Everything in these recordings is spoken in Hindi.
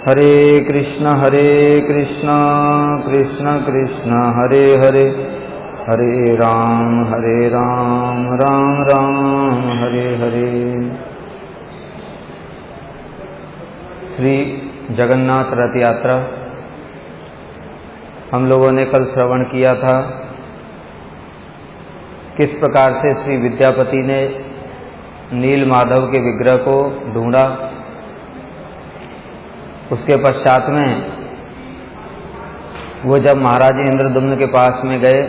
हरे कृष्ण कृष्ण कृष्ण हरे हरे, हरे राम राम राम हरे हरे। श्री जगन्नाथ रथ यात्रा हम लोगों ने कल श्रवण किया था। किस प्रकार से श्री विद्यापति ने नील माधव के विग्रह को ढूंढा। उसके पश्चात में वो जब महाराज इंद्रद्युम्न के पास में गए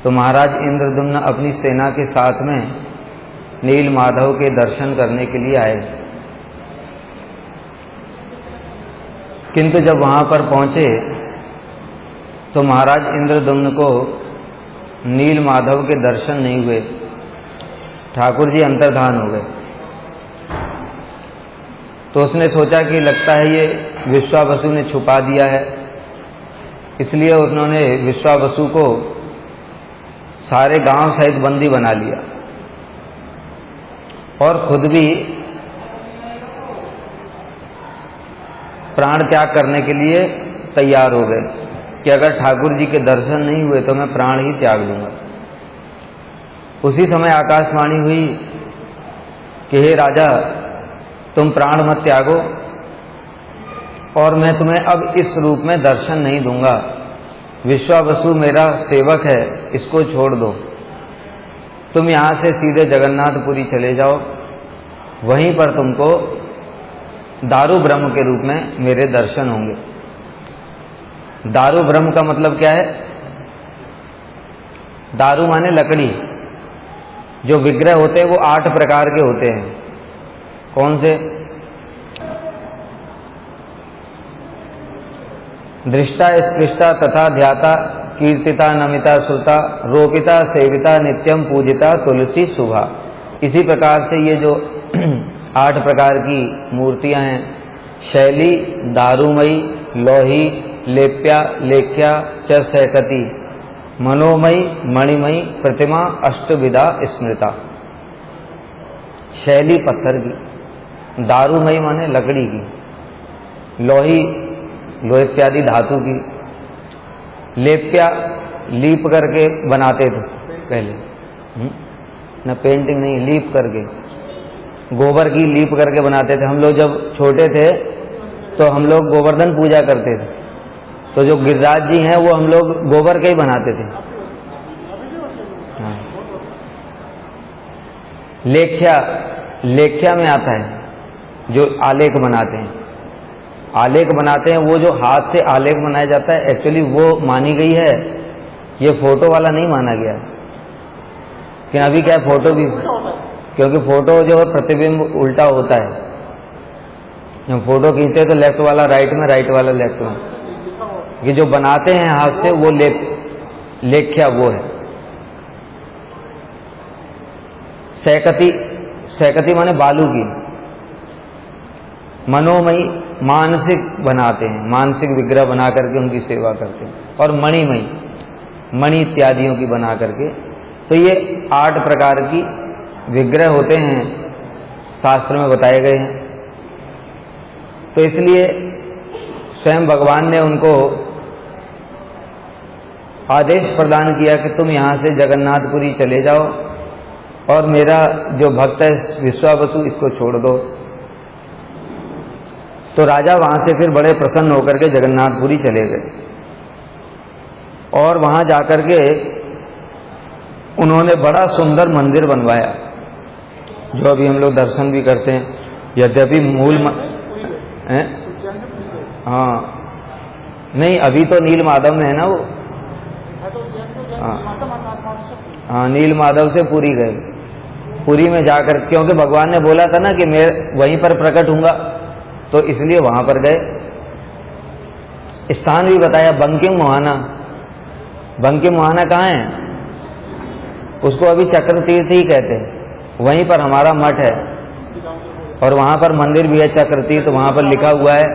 तो महाराज इंद्रद्युम्न अपनी सेना के साथ में नील माधव के दर्शन करने के लिए आए, किंतु जब वहां पर पहुंचे तो महाराज इंद्रद्युम्न को नील माधव के दर्शन नहीं हुए। ठाकुर जी अंतर्धान हो गए। तो उसने सोचा कि लगता है ये विश्वावसु ने छुपा दिया है, इसलिए उन्होंने विश्वावसु को सारे गांव सहित बंदी बना लिया और खुद भी प्राण त्याग करने के लिए तैयार हो गए कि अगर ठाकुर जी के दर्शन नहीं हुए तो मैं प्राण ही त्याग दूंगा। उसी समय आकाशवाणी हुई कि हे राजा, तुम प्राण मत त्यागो और मैं तुम्हें अब इस रूप में दर्शन नहीं दूंगा। विश्वावसु मेरा सेवक है, इसको छोड़ दो। तुम यहां से सीधे जगन्नाथपुरी चले जाओ, वहीं पर तुमको दारू ब्रह्म के रूप में मेरे दर्शन होंगे। दारू ब्रह्म का मतलब क्या है? दारू माने लकड़ी। जो विग्रह होते हैं वो 8 प्रकार के होते हैं। कौन से? दृष्टा स्पृष्टा तथा ध्याता, कीर्तिता नमिता श्रुता, रोपिता सेविता नित्यम पूजिता तुलसी शुभा। इसी प्रकार से ये जो 8 प्रकार की मूर्तियां हैं, शैली, दारूमयी, लोही, लेप्या, लेख्या च सैकती, मनोमयी, मणिमयी, प्रतिमा, अष्टविधा स्मृता। शैली पत्थर की, दारूमयी माने लकड़ी की, लोही लोहे इत्यादि धातु की, लेप्या लीप करके बनाते थे पहले, न पेंटिंग नहीं, लीप करके, गोबर की लीप करके बनाते थे। हम लोग जब छोटे थे तो हम लोग गोवर्धन पूजा करते थे, तो जो गिरिराज जी हैं वो हम लोग गोबर के ही बनाते थे। हाँ। लेख्या, लेख्या में आता है जो आलेख बनाते हैं। आलेख बनाते हैं, वो जो हाथ से आलेख बनाया जाता है, एक्चुअली वो मानी गई है, ये फोटो वाला नहीं माना गया है। कि अभी क्या है, फोटो भी, क्योंकि फोटो जो है प्रतिबिंब उल्टा होता है। जब फोटो खींचते तो लेफ्ट वाला राइट में, राइट वाला लेफ्ट में। ये जो बनाते हैं हाथ से वो लेख्या वो है। सैकती, सैकती माने बालू की। मनोमयी, मानसिक बनाते हैं, मानसिक विग्रह बना करके उनकी सेवा करते हैं। और मणिमयी, मणि इत्यादियों की बना करके। तो ये 8 प्रकार की विग्रह होते हैं, शास्त्र में बताए गए हैं। तो इसलिए स्वयं भगवान ने उनको आदेश प्रदान किया कि तुम यहां से जगन्नाथपुरी चले जाओ और मेरा जो भक्त है विश्वावसु, इसको छोड़ दो। तो राजा वहां से फिर बड़े प्रसन्न होकर के जगन्नाथपुरी चले गए और वहां जाकर के उन्होंने बड़ा सुंदर मंदिर बनवाया, जो अभी हम लोग दर्शन भी करते हैं। यद्यपि मूल है, हाँ, नहीं अभी तो नील माधव में है ना वो। हाँ, नील माधव से पुरी गए। पुरी में जाकर, क्योंकि भगवान ने बोला था ना कि मैं वहीं पर प्रकट हूंगा, तो इसलिए वहां पर गए। स्थान भी बताया, बंकिम मुहाना। बंकिम मुहाना कहाँ है? उसको अभी चक्र तीर्थ ही कहते हैं। वहीं पर हमारा मठ है और वहां पर मंदिर भी है चक्र तीर्थ। वहां पर लिखा हुआ है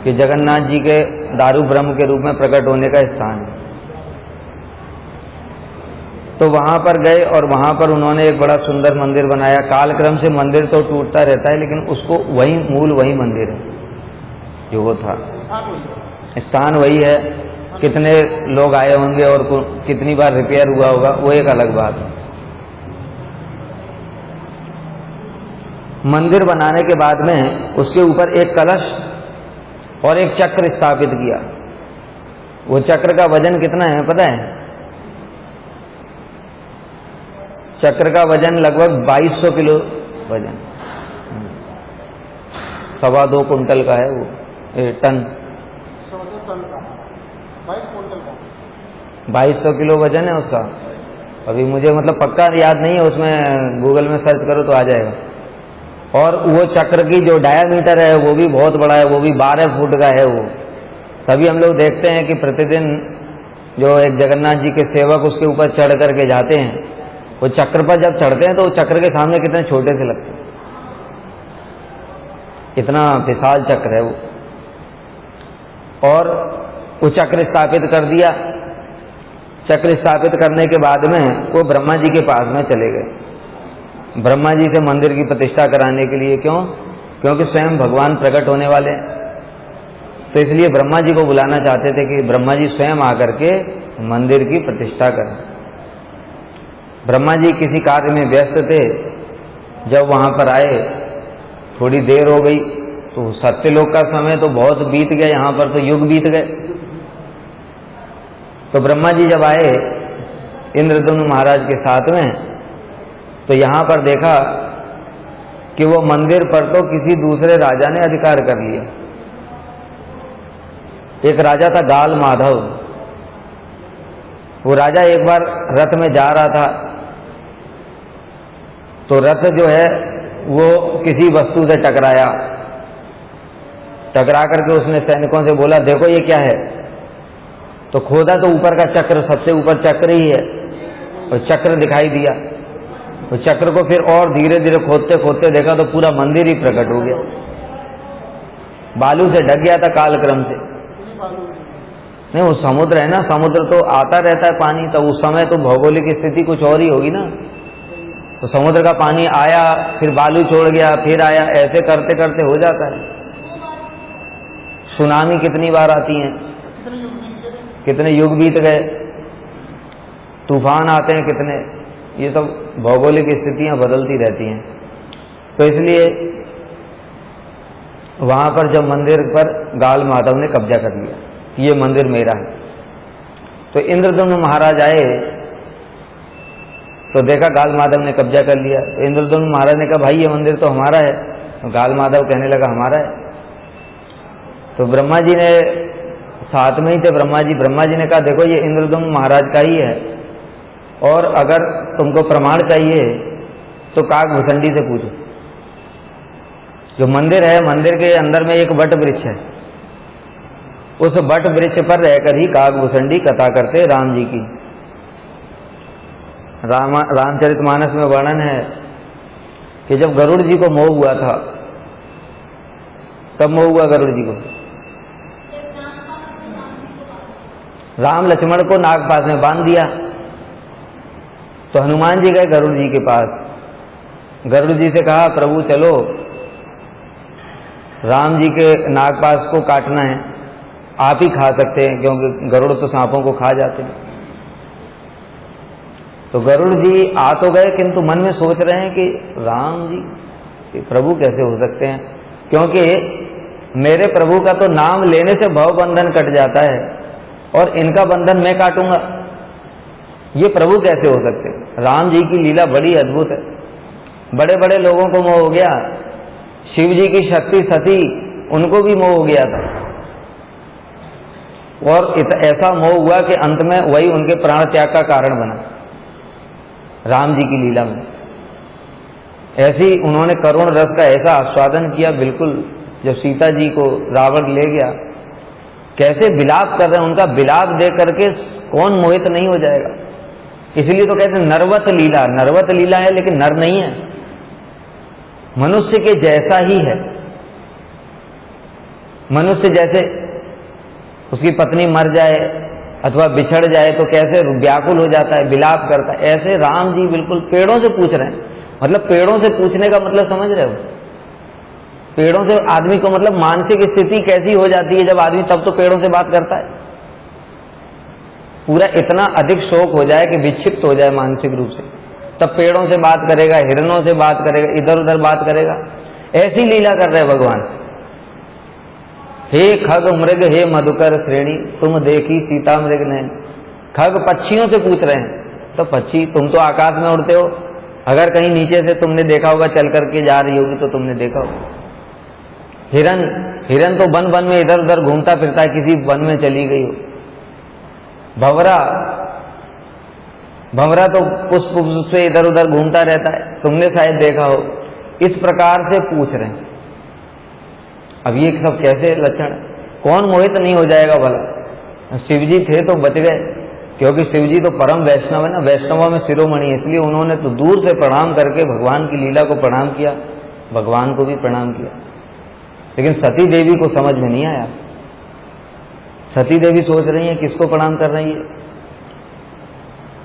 कि जगन्नाथ जी के दारू ब्रह्म के रूप में प्रकट होने का स्थान है। तो वहां पर गए और वहां पर उन्होंने एक बड़ा सुंदर मंदिर बनाया। कालक्रम से मंदिर तो टूटता रहता है, लेकिन उसको वही मूल वही मंदिर है। जो वो था। स्थान वही है, कितने लोग आए होंगे और कितनी बार रिपेयर हुआ होगा वो एक अलग बात है। मंदिर बनाने के बाद में उसके ऊपर एक कलश और एक चक्र स्थापित किया। वो चक्र का वजन कितना है पता है? चक्र का वजन लगभग 2200 किलो वजन, 2.25 कुंटल का है वो, टन 2200 किलो वजन है उसका। अभी मुझे मतलब पक्का याद नहीं है, उसमें गूगल में सर्च करो तो आ जाएगा। और वो चक्र की जो डायामीटर है वो भी बहुत बड़ा है, वो भी 12 फुट का है वो। तभी हम लोग देखते हैं कि प्रतिदिन जो एक जगन्नाथ जी के सेवक उसके ऊपर चढ़ करके जाते हैं, वो चक्र पर जब चढ़ते हैं तो वो चक्र के सामने कितने छोटे से लगते हैं, इतना विशाल चक्र है वो। और वो चक्र स्थापित कर दिया। चक्र स्थापित करने के बाद में वो ब्रह्मा जी के पास में चले गए, ब्रह्मा जी से मंदिर की प्रतिष्ठा कराने के लिए। क्यों? क्योंकि स्वयं भगवान प्रकट होने वाले हैं, तो इसलिए ब्रह्मा जी को बुलाना चाहते थे कि ब्रह्मा जी स्वयं आकर के मंदिर की प्रतिष्ठा करें। ब्रह्मा जी किसी कार्य में व्यस्त थे, जब वहां पर आए थोड़ी देर हो गई, तो सत्यलोक का समय तो बहुत बीत गया, यहां पर तो युग बीत गए। तो ब्रह्मा जी जब आए इंद्रद्युम्न महाराज के साथ में, तो यहां पर देखा कि वो मंदिर पर तो किसी दूसरे राजा ने अधिकार कर लिया। एक राजा था गाल माधव। वो राजा एक बार रथ में जा रहा था, तो रथ जो है वो किसी वस्तु से टकराया। टकरा करके उसने सैनिकों से बोला, देखो ये क्या है? तो खोदा तो ऊपर का चक्र, सबसे ऊपर चक्र ही है, और चक्र दिखाई दिया। तो चक्र को फिर और धीरे धीरे खोदते खोदते देखा तो पूरा मंदिर ही प्रकट हो गया, बालू से ढक गया था कालक्रम से। नहीं, वो समुद्र है ना, समुद्र तो आता रहता है पानी, तो उस समय तो भौगोलिक स्थिति कुछ और ही होगी ना। तो समुद्र का पानी आया, फिर बालू छोड़ गया, फिर आया, ऐसे करते करते हो जाता है। सुनामी कितनी बार आती हैं, कितने युग बीत गए, तूफान आते हैं कितने, ये सब भौगोलिक स्थितियां बदलती रहती हैं। तो इसलिए वहां पर जब मंदिर पर गाल माधव ने कब्जा कर लिया, ये मंदिर मेरा है, तो इंद्रद्युम्न महाराज आए तो देखा गाल माधव ने कब्जा कर लिया। तो इंद्रद्युम्न महाराज ने कहा, भाई ये मंदिर तो हमारा है। तो गाल माधव कहने लगा, हमारा है। तो ब्रह्मा जी ने साथ में ही थे, ब्रह्मा जी ने कहा, देखो ये इंद्रद्युम्न महाराज का ही है, और अगर तुमको प्रमाण चाहिए तो काकभूषणी से पूछो। जो मंदिर है, मंदिर के अंदर में एक वट वृक्ष है, उस वट वृक्ष पर रहकर ही काकभूषणी कथा करते राम जी की। रामचरितमानस में वर्णन है कि जब गरुड़ जी को मोह हुआ था, कब मोह हुआ गरुड़ जी को? राम लक्ष्मण को नागपाश में बांध दिया, तो हनुमान जी गए गरुड़ जी के पास। गरुड़ जी से कहा, प्रभु चलो, राम जी के नागपाश को काटना है, आप ही खा सकते हैं, क्योंकि गरुड़ तो सांपों को खा जाते हैं। तो गरुड़ जी आ तो गए, किंतु मन में सोच रहे हैं कि राम जी प्रभु कैसे हो सकते हैं, क्योंकि मेरे प्रभु का तो नाम लेने से भव बंधन कट जाता है, और इनका बंधन मैं काटूंगा, ये प्रभु कैसे हो सकते? राम जी की लीला बड़ी अद्भुत है। बड़े बड़े लोगों को मोह हो गया, शिव जी की शक्ति सती, उनको भी मोह हो गया था, और ऐसा मोह हुआ कि अंत में वही उनके प्राण त्याग का कारण बना। राम जी की लीला में ऐसी उन्होंने करुण रस का ऐसा आस्वादन किया, बिल्कुल जब सीता जी को रावण ले गया, कैसे विलाप कर रहे हैं, उनका विलाप देख करके कौन मोहित नहीं हो जाएगा। इसलिए तो कहते हैं नरवत लीला, नरवत लीला है लेकिन नर नहीं है, मनुष्य के जैसा ही है। मनुष्य जैसे उसकी पत्नी मर जाए अथवा बिछड़ जाए तो कैसे व्याकुल हो जाता है, विलाप करता है, ऐसे राम जी बिल्कुल पेड़ों से पूछ रहे हैं। मतलब पेड़ों से पूछने का मतलब समझ रहे हो? पेड़ों से आदमी को मतलब मानसिक स्थिति कैसी हो जाती है जब आदमी तब तो पेड़ों से बात करता है, पूरा इतना अधिक शौक हो जाए कि विक्षिप्त हो जाए मानसिक रूप से, तब पेड़ों से बात करेगा, हिरणों से बात करेगा, इधर उधर बात करेगा। ऐसी लीला कर रहे भगवान। हे खग मृग हे मधुकर श्रेणी, तुम देखी सीता मृग नैन। खग पक्षियों से पूछ रहे हैं, तो पक्षी तुम तो आकाश में उड़ते हो, अगर कहीं नीचे से तुमने देखा होगा चल करके जा रही होगी तो तुमने देखा होगा। हिरन, हिरन तो वन वन में इधर उधर घूमता फिरता है, किसी वन में चली गई हो। भंवरा, भंवरा तो पुष्प से इधर उधर घूमता रहता है, तुमने शायद देखा हो। इस प्रकार से पूछ रहे हैं। अब ये सब कैसे लक्षण, कौन मोहित नहीं हो जाएगा भला। शिवजी थे तो बच गए, क्योंकि शिवजी तो परम वैष्णव है ना, वैष्णवों में शिरोमणि, इसलिए उन्होंने तो दूर से प्रणाम करके भगवान की लीला को प्रणाम किया, भगवान को भी प्रणाम किया। लेकिन सती देवी को समझ में नहीं आया। सती देवी सोच रही हैं किसको प्रणाम कर रही है,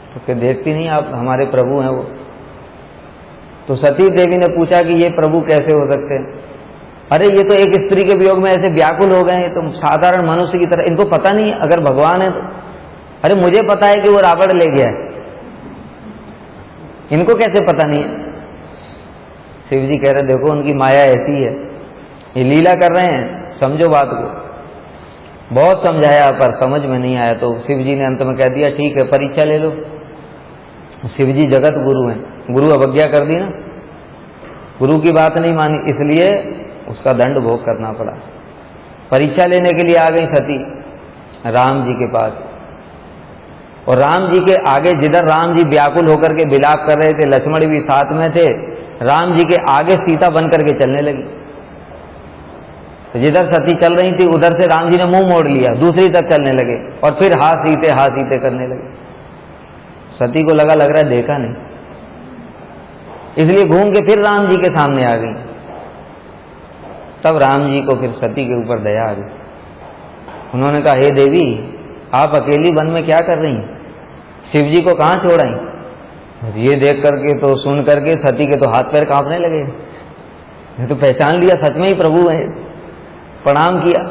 तो फिर देखती नहीं आप हमारे प्रभु हैं वो। तो सती देवी ने पूछा कि ये प्रभु कैसे हो सकते हैं। अरे ये तो एक स्त्री के वियोग में ऐसे व्याकुल हो गए हैं, तो साधारण मनुष्य की तरह, इनको पता नहीं अगर भगवान है तो। अरे मुझे पता है कि वो रावण ले गया है, इनको कैसे पता नहीं है। शिव जी कह रहे देखो उनकी माया ऐसी है, ये लीला कर रहे हैं, समझो बात को। बहुत समझाया पर समझ में नहीं आया, तो शिव जी ने अंत में कह दिया ठीक है परीक्षा ले लो। शिव जी जगत गुरु हैं, गुरु अवज्ञा कर दी ना, गुरु की बात नहीं मानी, इसलिए उसका दंड भोग करना पड़ा। परीक्षा लेने के लिए आ गई सती राम जी के पास, और राम जी के आगे जिधर राम जी व्याकुल होकर के विलाप कर रहे थे, लक्ष्मण भी साथ में थे, राम जी के आगे सीता बन करके चलने लगी। तो जिधर सती चल रही थी उधर से राम जी ने मुंह मोड़ लिया, दूसरी तरफ चलने लगे और फिर हाथ सीते करने लगे। सती को लग रहा है देखा नहीं, इसलिए घूम के फिर राम जी के सामने आ गई। तब राम जी को फिर सती के ऊपर दया आ गई। उन्होंने कहा हे देवी आप अकेली वन में क्या कर रही हैं, शिव जी को कहाँ छोड़ाई। ये देख करके तो सुन करके सती के तो हाथ पैर कांपने लगे, तो पहचान लिया सच में ही प्रभु है। प्रणाम किया,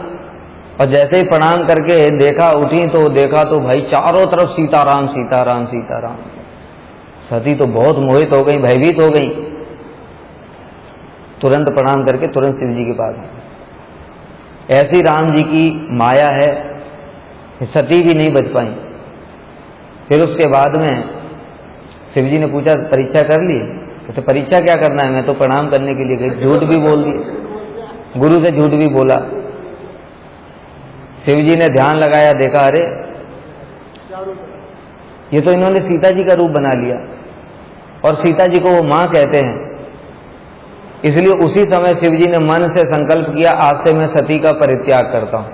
और जैसे ही प्रणाम करके देखा उठी तो देखा तो भाई चारों तरफ सीताराम सीताराम सीताराम। सती तो बहुत मोहित हो गई, भयभीत हो गई, तुरंत प्रणाम करके तुरंत शिव जी के पास आई। ऐसी राम जी की माया है, सती भी नहीं बच पाई। फिर उसके बाद में शिव जी ने पूछा परीक्षा कर ली, तो परीक्षा क्या करना है, मैं तो प्रणाम करने के लिए गई। झूठ भी बोल दिया, गुरु से झूठ भी बोला। शिव जी ने ध्यान लगाया, देखा अरे ये तो इन्होंने सीता जी का रूप बना लिया, और सीता जी को वो मां कहते हैं। इसलिए उसी समय शिव जी ने मन से संकल्प किया आज से मैं सती का परित्याग करता हूं।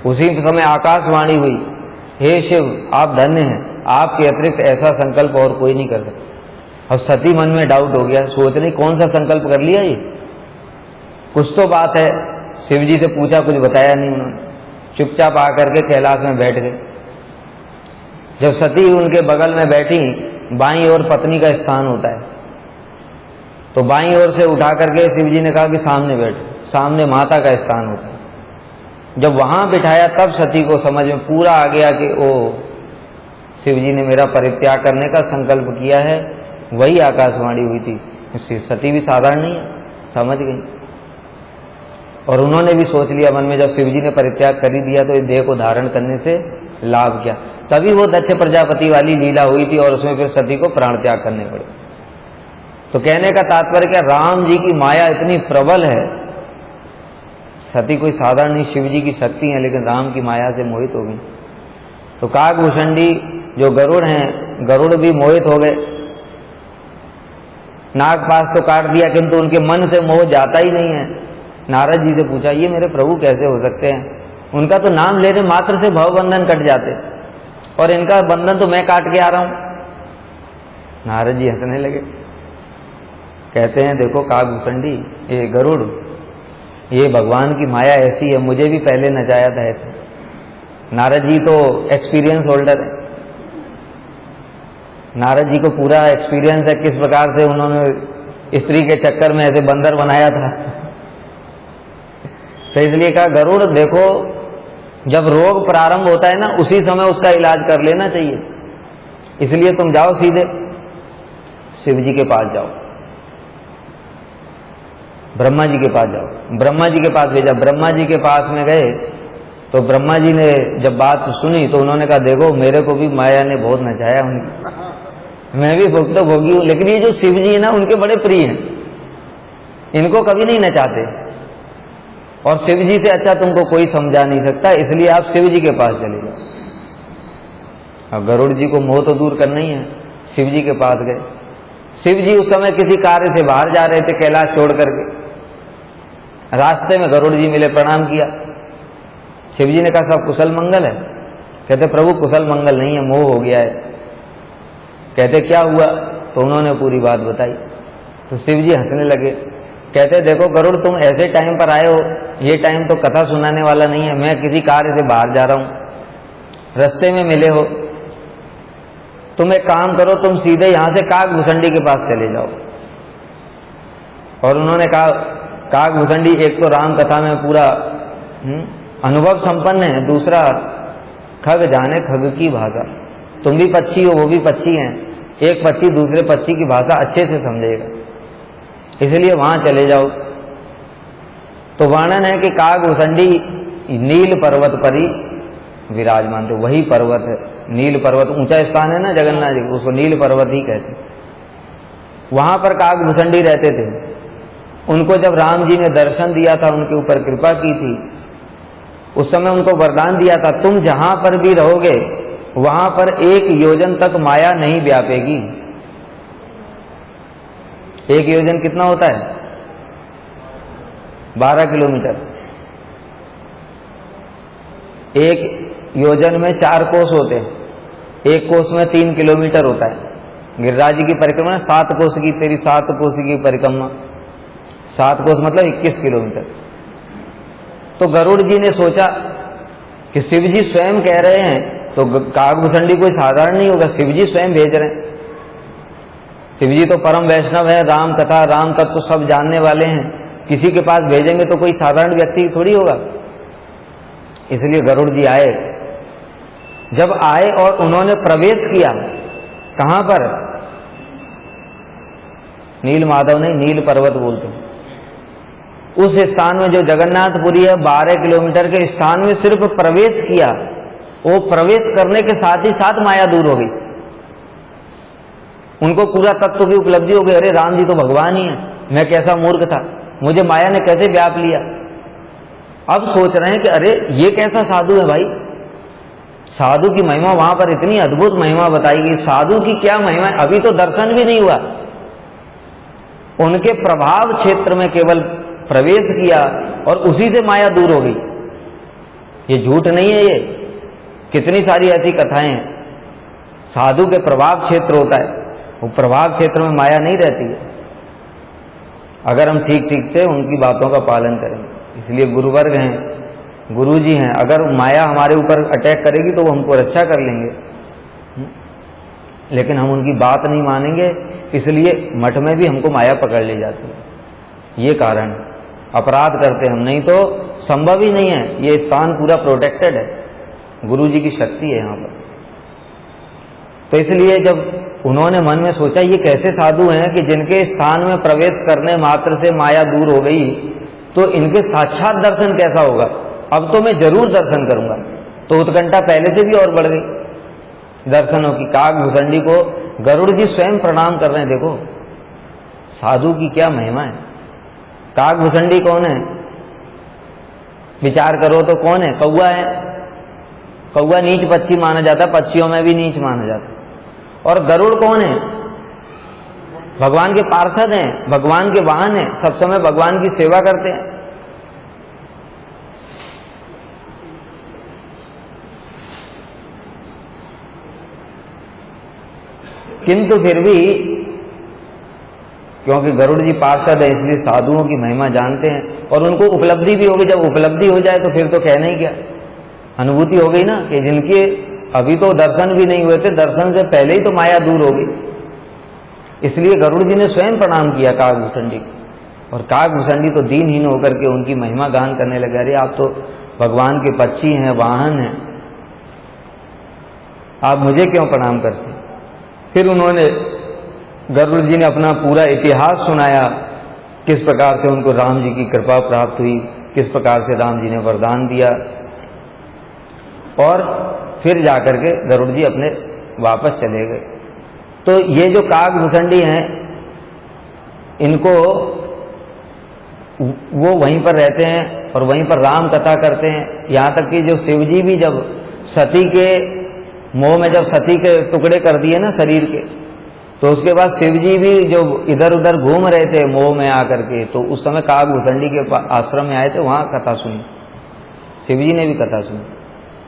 उसी समय आकाशवाणी हुई, हे शिव आप धन्य हैं, आपके अतिरिक्त ऐसा संकल्प और कोई नहीं कर सकता। अब सती मन में डाउट हो गया, सोच रही कौन सा संकल्प कर लिया ये, कुछ तो बात है। शिव जी से पूछा, कुछ बताया नहीं उन्होंने, चुपचाप आकर के कैलाश में बैठ गए। जब सती उनके बगल में बैठी, बाईं ओर पत्नी का स्थान होता है, तो बाईं ओर से उठा करके शिव जी ने कहा कि सामने बैठो, सामने माता का स्थान होता है। जब वहां बिठाया तब सती को समझ में पूरा आ गया कि ओ शिव जी ने मेरा परित्याग करने का संकल्प किया है, वही आकाशवाणी हुई थी। सती भी साधारण नहीं है, समझ गई, और उन्होंने भी सोच लिया मन में जब शिव जी ने परित्याग कर ही दिया तो इस देह को धारण करने से लाभ क्या। तभी वो दक्ष प्रजापति वाली लीला हुई थी, और उसमें फिर सती को प्राण त्याग करने पड़े। तो कहने का तात्पर्य क्या, राम जी की माया इतनी प्रबल है, सती कोई साधारण नहीं, शिव जी की शक्ति है, लेकिन राम की माया से मोहित हो गई। तो काकभूषणी जो गरुड़ हैं, गरुड़ भी मोहित हो गए। नागपाश तो काट दिया, किंतु उनके मन से मोह जाता ही नहीं है। नारद जी से पूछा ये मेरे प्रभु कैसे हो सकते हैं, उनका तो नाम लेने मात्र से भवबंधन कट जाते, और इनका बंधन तो मैं काट के आ रहा हूं। नारद जी हंसने लगे, कहते हैं देखो काकभूषणी ये गरुड़, ये भगवान की माया ऐसी है, मुझे भी पहले नचाया था ऐसे। नारद जी तो एक्सपीरियंस होल्डर है, नारद जी को पूरा एक्सपीरियंस है किस प्रकार से उन्होंने स्त्री के चक्कर में ऐसे बंदर बनाया था। तो इसलिए कहा गरुड़ देखो, जब रोग प्रारंभ होता है ना उसी समय उसका इलाज कर लेना चाहिए, इसलिए तुम जाओ सीधे शिव जी के पास जाओ, ब्रह्मा जी के पास जाओ। ब्रह्मा जी के पास भेजा। ब्रह्मा जी के पास में गए तो ब्रह्मा जी ने जब बात सुनी तो उन्होंने कहा देखो मेरे को भी माया ने बहुत नचाया, उनकी मैं भी भुक्त भोगी हूं, लेकिन ये जो शिव जी है ना उनके बड़े प्रिय हैं, इनको कभी नहीं नचाते, और शिव जी से अच्छा तुमको कोई समझा नहीं सकता, इसलिए आप शिव जी के पास चले जाओ। अब गरुड़ जी को मोह तो दूर करना ही है, शिव जी के पास गए। शिव जी उस समय किसी कार्य से बाहर जा रहे थे कैलाश छोड़ करके, रास्ते में गरुड़ जी मिले, प्रणाम किया। शिव जी ने कहा सब कुशल मंगल है? कहते प्रभु कुशल मंगल नहीं है, मोह हो गया है। कहते क्या हुआ? तो उन्होंने पूरी बात बताई। तो शिव जी हंसने लगे, कहते देखो गरुड़ तुम ऐसे टाइम पर आए हो, ये टाइम तो कथा सुनाने वाला नहीं है, मैं किसी कार्य से बाहर जा रहा हूं, रास्ते में मिले हो, तुम एक काम करो, तुम सीधे यहां से काकभूषणी के पास चले जाओ। और उन्होंने कहा काकभूषणी एक तो राम कथा में पूरा अनुभव संपन्न है, दूसरा खग जाने खग की भाषा, तुम भी पक्षी हो वो भी पक्षी हैं, एक पक्षी दूसरे पक्षी की भाषा अच्छे से समझेगा, इसलिए वहां चले जाओ। तो वर्णन है कि काकभूषणी नील पर्वत पर ही विराजमान थे, वही पर्वत है नील पर्वत, ऊंचा स्थान है ना जगन्नाथ जी, उसको नील पर्वत ही कहते। वहां पर काकभूषणी रहते थे। उनको जब राम जी ने दर्शन दिया था, उनके ऊपर कृपा की थी, उस समय उनको वरदान दिया था तुम जहां पर भी रहोगे वहां पर 1 योजन तक माया नहीं व्यापेगी। 1 योजन कितना होता है? 12 किलोमीटर। 1 योजन में 4 कोस होते हैं, 1 कोस में 3 किलोमीटर होता है। गिरिराज जी की परिक्रमा 7 कोस की, तेरी 7 कोस की परिक्रमा, 7 कोस मतलब 21 किलोमीटर। तो गरुड़ जी ने सोचा कि शिव जी स्वयं कह रहे हैं, तो काकभूषणी कोई साधारण नहीं होगा, शिव जी स्वयं भेज रहे हैं। शिव जी तो परम वैष्णव है, राम कथा राम तत्व तो सब जानने वाले हैं, किसी के पास भेजेंगे तो कोई साधारण व्यक्ति थोड़ी होगा। इसलिए गरुड़ जी आए। जब आए और उन्होंने प्रवेश किया, कहां पर? नील माधव नहीं, नील पर्वत बोलते हैं, उस स्थान में जो जगन्नाथपुरी है 12 किलोमीटर के स्थान में सिर्फ प्रवेश किया, वो प्रवेश करने के साथ ही साथ माया दूर हो गई। उनको पूरा तत्व की उपलब्धि हो गई, अरे राम जी तो भगवान ही है, मैं कैसा मूर्ख था, मुझे माया ने कैसे व्याप लिया। अब सोच रहे हैं कि अरे ये कैसा साधु है भाई, साधु की महिमा वहां पर इतनी अद्भुत महिमा बताई गई, साधु की क्या महिमा है, अभी तो दर्शन भी नहीं हुआ, उनके प्रभाव क्षेत्र में केवल प्रवेश किया और उसी से माया दूर हो गई। ये झूठ नहीं है, ये कितनी सारी ऐसी कथाएं हैं। साधु के प्रभाव क्षेत्र होता है, वो प्रभाव क्षेत्र में माया नहीं रहती है, अगर हम ठीक ठीक से उनकी बातों का पालन करें। इसलिए गुरुवर्ग हैं, गुरु जी हैं, अगर माया हमारे ऊपर अटैक करेगी तो वो हमको रक्षा कर लेंगे, लेकिन हम उनकी बात नहीं मानेंगे, इसलिए मठ में भी हमको माया पकड़ ले जाती है। ये कारण अपराध करते हम, नहीं तो संभव ही नहीं है, ये स्थान पूरा प्रोटेक्टेड है, गुरु जी की शक्ति है यहाँ पर। तो इसलिए जब उन्होंने मन में सोचा ये कैसे साधु हैं कि जिनके स्थान में प्रवेश करने मात्र से माया दूर हो गई, तो इनके साक्षात दर्शन कैसा होगा, अब तो मैं जरूर दर्शन करूंगा। तो उत्कंठा पहले से भी और बढ़ गई दर्शनों की। काकभूषणी को गरुड़ जी स्वयं प्रणाम कर रहे हैं, देखो साधु की क्या महिमा है। काकभूषणी कौन है? विचार करो तो कौन है? कौवा है। कौवा नीच पक्षी माना जाता, पक्षियों में भी नीच माना जाता। और गरुड़ कौन है? भगवान के पार्षद हैं, भगवान के वाहन हैं, सब समय भगवान की सेवा करते हैं। किंतु फिर भी क्योंकि गरुड़ जी पार्षद है इसलिए साधुओं की महिमा जानते हैं, और उनको उपलब्धि भी होगी। जब उपलब्धि हो जाए तो फिर तो कहना ही क्या, अनुभूति हो गई ना कि जिनके अभी तो दर्शन भी नहीं हुए थे, दर्शन से पहले ही तो माया दूर हो गई। इसलिए गरुड़ जी ने स्वयं प्रणाम किया काकभूषणी को, और काकभूषणी तो दीनहीन होकर के उनकी महिमा गान करने लगे, अरे आप तो भगवान के पक्षी हैं, वाहन हैं, आप मुझे क्यों प्रणाम करते। फिर उन्होंने गरुड़ जी ने अपना पूरा इतिहास सुनाया, किस प्रकार से उनको राम जी की कृपा प्राप्त हुई, किस प्रकार से राम जी ने वरदान दिया, और फिर जाकर के गरुड़ जी अपने वापस चले गए। तो ये जो काकभूषणी हैं, इनको वो वहीं पर रहते हैं और वहीं पर राम कथा करते हैं। यहाँ तक कि जो शिव जी भी जब सती के मोह में जब सती के टुकड़े कर दिए ना शरीर के, तो उसके बाद शिव जी भी जो इधर उधर घूम रहे थे मोह में आकर के, तो उस समय काकभूषणी के आश्रम में आए थे, वहाँ कथा सुनी, शिव जी ने भी कथा सुनी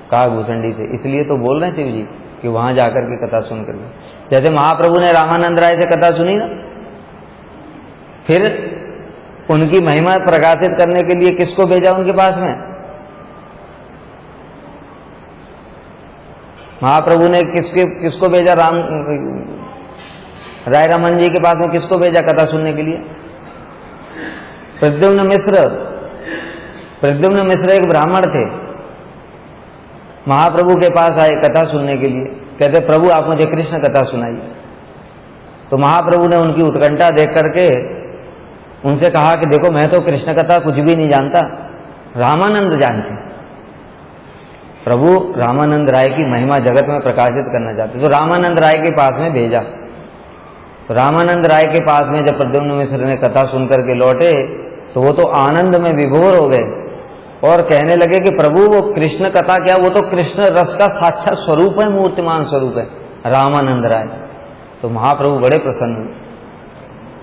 काकभूषणी से। इसलिए तो बोल रहे हैं शिव जी कि वहाँ जाकर के कथा सुन करके, जैसे महाप्रभु ने रामानंद राय से कथा सुनी ना, फिर उनकी महिमा प्रकाशित करने के लिए किसको भेजा उनके पास में, महाप्रभु ने किसको भेजा, राय रमन जी के पास में किसको भेजा कथा सुनने के लिए, प्रद्युम्न मिश्र। प्रद्युम्न मिश्र एक ब्राह्मण थे, महाप्रभु के पास आए कथा सुनने के लिए, कहते प्रभु आप मुझे कृष्ण कथा सुनाइए। तो महाप्रभु ने उनकी उत्कंठा देख करके उनसे कहा कि देखो मैं तो कृष्ण कथा कुछ भी नहीं जानता, रामानंद जानते। प्रभु रामानंद राय की महिमा जगत में प्रकाशित करना चाहते, तो रामानंद राय के पास में भेजा। तो रामानंद राय के पास में जब प्रद्युम्न मिश्र ने कथा सुनकर के लौटे, तो वो तो आनंद में विभोर हो गए और कहने लगे कि प्रभु वो कृष्ण कथा क्या, वो तो कृष्ण रस का साक्षात स्वरूप है, मूर्तिमान स्वरूप है रामानंद राय। तो महाप्रभु बड़े प्रसन्न हुए।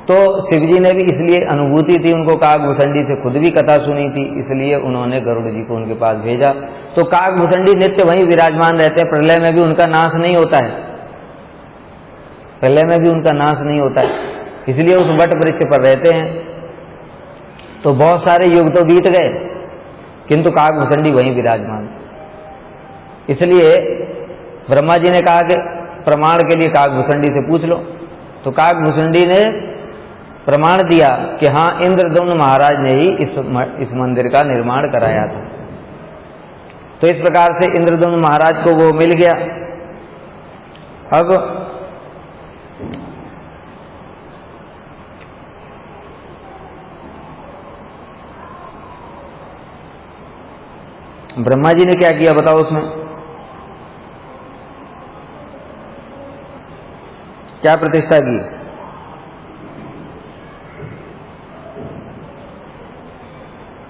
तो शिव जी ने भी इसलिए अनुभूति थी उनको, काकभूषणी से खुद भी कथा सुनी थी, इसलिए उन्होंने गरुड़ जी को उनके पास भेजा। तो काकभूषणी नित्य वहीं विराजमान रहते हैं, प्रलय में भी उनका नाश नहीं होता है, प्रलय में भी उनका नाश नहीं होता है, इसलिए उस वट वृक्ष पर रहते हैं। तो बहुत सारे युग तो बीत गए, किंतु काकभूषणी वहीं विराजमान। इसलिए ब्रह्मा जी ने कहा कि प्रमाण के लिए काकभूषणी से पूछ लो। तो काकभूषणी ने प्रमाण दिया कि हाँ, इंद्रद्युम्न महाराज ने ही इस मंदिर का निर्माण कराया था। तो इस प्रकार से इंद्रद्युम्न महाराज को वो मिल गया। अब ब्रह्मा जी ने क्या किया बताओ, उसमें क्या प्रतिष्ठा की।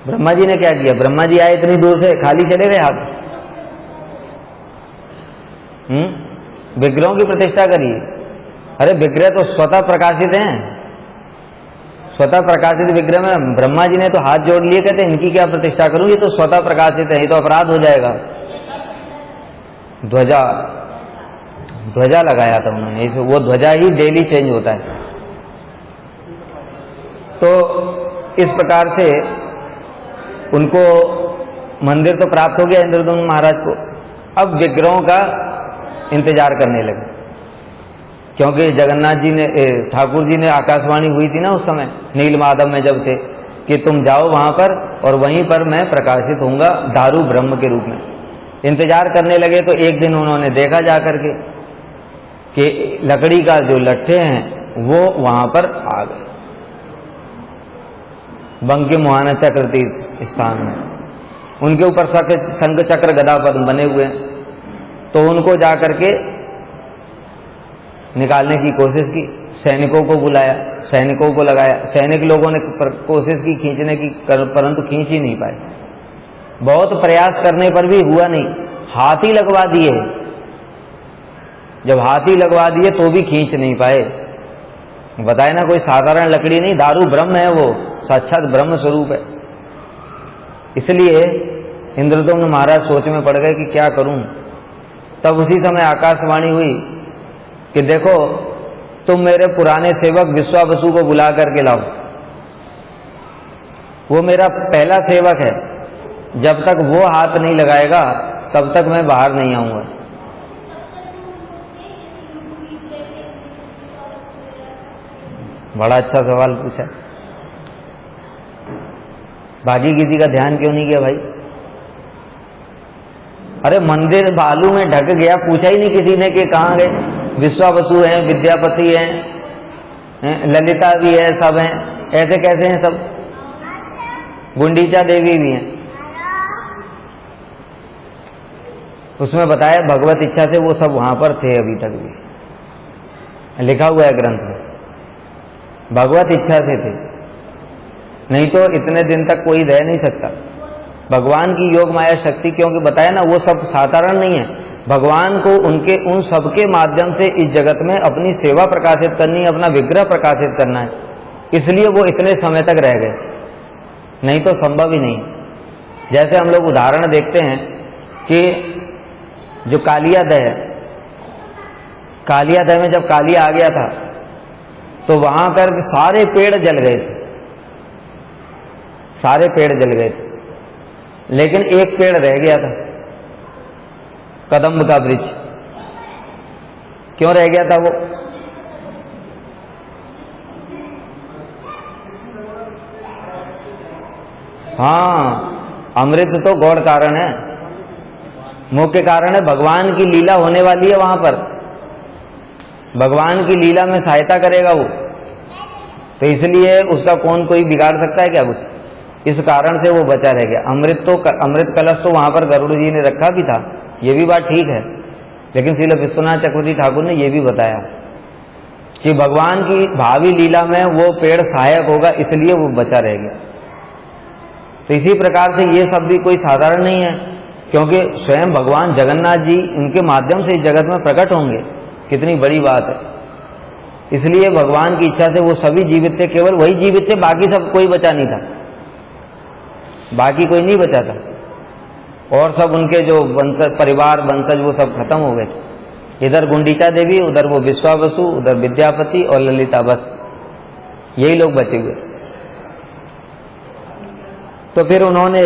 ब्रह्मा जी ने क्या किया, ब्रह्मा जी आए इतनी दूर से, खाली चले गए हाथ, विग्रहों की प्रतिष्ठा करी। अरे विग्रह तो स्वतः प्रकाशित हैं, स्वतः प्रकाशित विग्रह में ब्रह्मा जी ने तो हाथ जोड़ लिए, कहते इनकी क्या प्रतिष्ठा करूं, ये तो स्वतः प्रकाशित है, ये तो अपराध हो जाएगा। ध्वजा लगाया था उन्होंने, वो ध्वजा ही डेली चेंज होता है। तो इस प्रकार से उनको मंदिर तो प्राप्त हो गया इंद्रद्युम्न महाराज को। अब विग्रहों का इंतजार करने लगे, क्योंकि जगन्नाथ जी ने, ठाकुर जी ने आकाशवाणी हुई थी ना उस समय नील माधव में जब थे कि तुम जाओ वहां पर और वहीं पर मैं प्रकाशित होऊंगा दारू ब्रह्म के रूप में। इंतजार करने लगे। तो एक दिन उन्होंने देखा जाकर के कि लकड़ी का जो लट्ठे हैं वो वहां पर आ गए, बंकिम मोहन चक्र स्थान में, उनके ऊपर शंख चक्र गदा पद्म बने हुए हैं। तो उनको जाकर के निकालने की कोशिश की, सैनिकों को बुलाया, सैनिकों को लगाया, सैनिक लोगों ने कोशिश की खींचने की, परंतु खींच ही नहीं पाए। बहुत प्रयास करने पर भी हुआ नहीं, हाथी लगवा दिए, जब हाथी लगवा दिए तो भी खींच नहीं पाए। बताए ना, कोई साधारण लकड़ी नहीं, दारू ब्रह्म है, वो साक्षात ब्रह्म स्वरूप है। इसलिए इंद्रद्युम्न महाराज सोच में पड़ गए कि क्या करूं। तब उसी समय आकाशवाणी हुई कि देखो तुम मेरे पुराने सेवक विश्वावसु को बुला करके लाओ, वो मेरा पहला सेवक है, जब तक वो हाथ नहीं लगाएगा तब तक मैं बाहर नहीं आऊंगा। बड़ा अच्छा सवाल पूछा। बाकी किसी का ध्यान क्यों नहीं किया भाई? अरे मंदिर बालू में ढक गया, पूछा ही नहीं किसी ने कि कहाँ गए। विश्वावसु हैं, विद्यापति हैं, ललिता भी है, सब हैं। ऐसे कैसे हैं सब? गुंडीचा देवी भी हैं। उसमें बताया भगवत इच्छा से वो सब वहां पर थे, अभी तक भी लिखा हुआ है ग्रंथ में, भगवत इच्छा से थे, नहीं तो इतने दिन तक कोई रह नहीं सकता। भगवान की योग माया शक्ति, क्योंकि बताया ना वो सब साधारण नहीं है। भगवान को उनके उन सबके माध्यम से इस जगत में अपनी सेवा प्रकाशित करनी है, अपना विग्रह प्रकाशित करना है, इसलिए वो इतने समय तक रह गए, नहीं तो संभव ही नहीं। जैसे हम लोग उदाहरण देखते हैं कि जो कालियादह है, कालियादह में जब कालिया आ गया था तो वहां पर सारे पेड़ जल गए थे, सारे पेड़ जल गए थे, लेकिन एक पेड़ रह गया था, कदम्ब का वृक्ष। क्यों रह गया था वो? हाँ, अमृत तो गौड़ कारण है, मुख्य कारण है। भगवान की लीला होने वाली है वहां पर, भगवान की लीला में सहायता करेगा वो, तो इसलिए उसका कौन कोई बिगाड़ सकता है क्या कुछ? इस कारण से वो बचा रह गया। अमृत कलश तो वहां पर गरुड़ जी ने रखा भी था, ये भी बात ठीक है, लेकिन श्रील विश्वनाथ चक्रवर्ती ठाकुर ने ये भी बताया कि भगवान की भावी लीला में वो पेड़ सहायक होगा, इसलिए वो बचा रह गया। तो इसी प्रकार से ये सब भी कोई साधारण नहीं है, क्योंकि स्वयं भगवान जगन्नाथ जी इनके माध्यम से इस जगत में प्रकट होंगे, कितनी बड़ी बात है। इसलिए भगवान की इच्छा से वो सभी जीवित थे, केवल वही जीवित थे, बाकी सब कोई बचा नहीं था, बाकी कोई नहीं बचा था, और सब उनके जो वंशज परिवार वंशज वो सब खत्म हो गए। इधर गुंडीचा देवी, उधर वो विश्वावसु, उधर विद्यापति और ललिता, बस यही लोग बचे हुए। तो फिर उन्होंने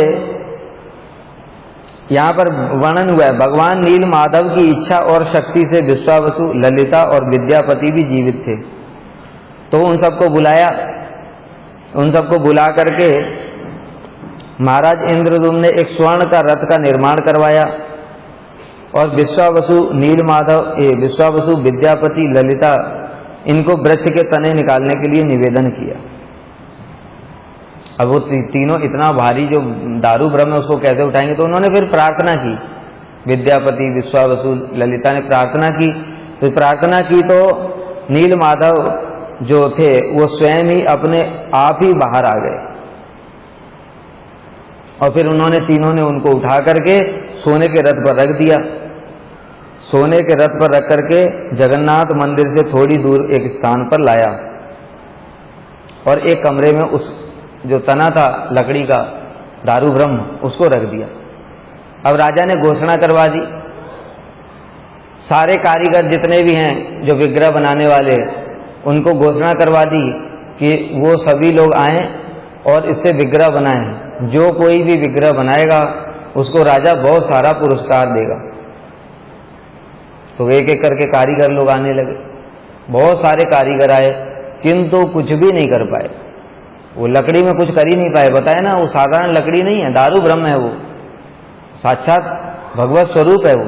यहां पर वर्णन हुआ है, भगवान नील माधव की इच्छा और शक्ति से विश्वावसु, ललिता और विद्यापति भी जीवित थे। तो उन सबको बुलाया, उन सबको बुला करके महाराज इंद्रद्युम्न ने एक स्वर्ण का रथ का निर्माण करवाया और विश्वावसु, नीलमाधव, विश्वावसु, विद्यापति, ललिता, इनको वृक्ष के तने निकालने के लिए निवेदन किया। अब वो तीनों इतना भारी जो दारू ब्रह्म है उसको कैसे उठाएंगे? तो उन्होंने फिर प्रार्थना की, विद्यापति, विश्वावसु, ललिता ने प्रार्थना की। तो प्रार्थना की तो नीलमाधव जो थे वो स्वयं ही अपने आप ही बाहर आ गए, और फिर उन्होंने तीनों ने उनको उठा करके सोने के रथ पर रख दिया। सोने के रथ पर रख करके जगन्नाथ मंदिर से थोड़ी दूर एक स्थान पर लाया, और एक कमरे में उस जो तना था लकड़ी का दारू ब्रह्म उसको रख दिया। अब राजा ने घोषणा करवा दी, सारे कारीगर जितने भी हैं जो विग्रह बनाने वाले, उनको घोषणा करवा दी कि वो सभी लोग आएं और इससे विग्रह बनाएं। जो कोई भी विग्रह बनाएगा उसको राजा बहुत सारा पुरस्कार देगा। तो एक एक करके कारीगर लोग आने लगे, बहुत सारे कारीगर आए, किंतु कुछ भी नहीं कर पाए। वो लकड़ी में कुछ कर ही नहीं पाए। बताए ना, वो साधारण लकड़ी नहीं है, दारू ब्रह्म है, वो साक्षात भगवत स्वरूप है वो।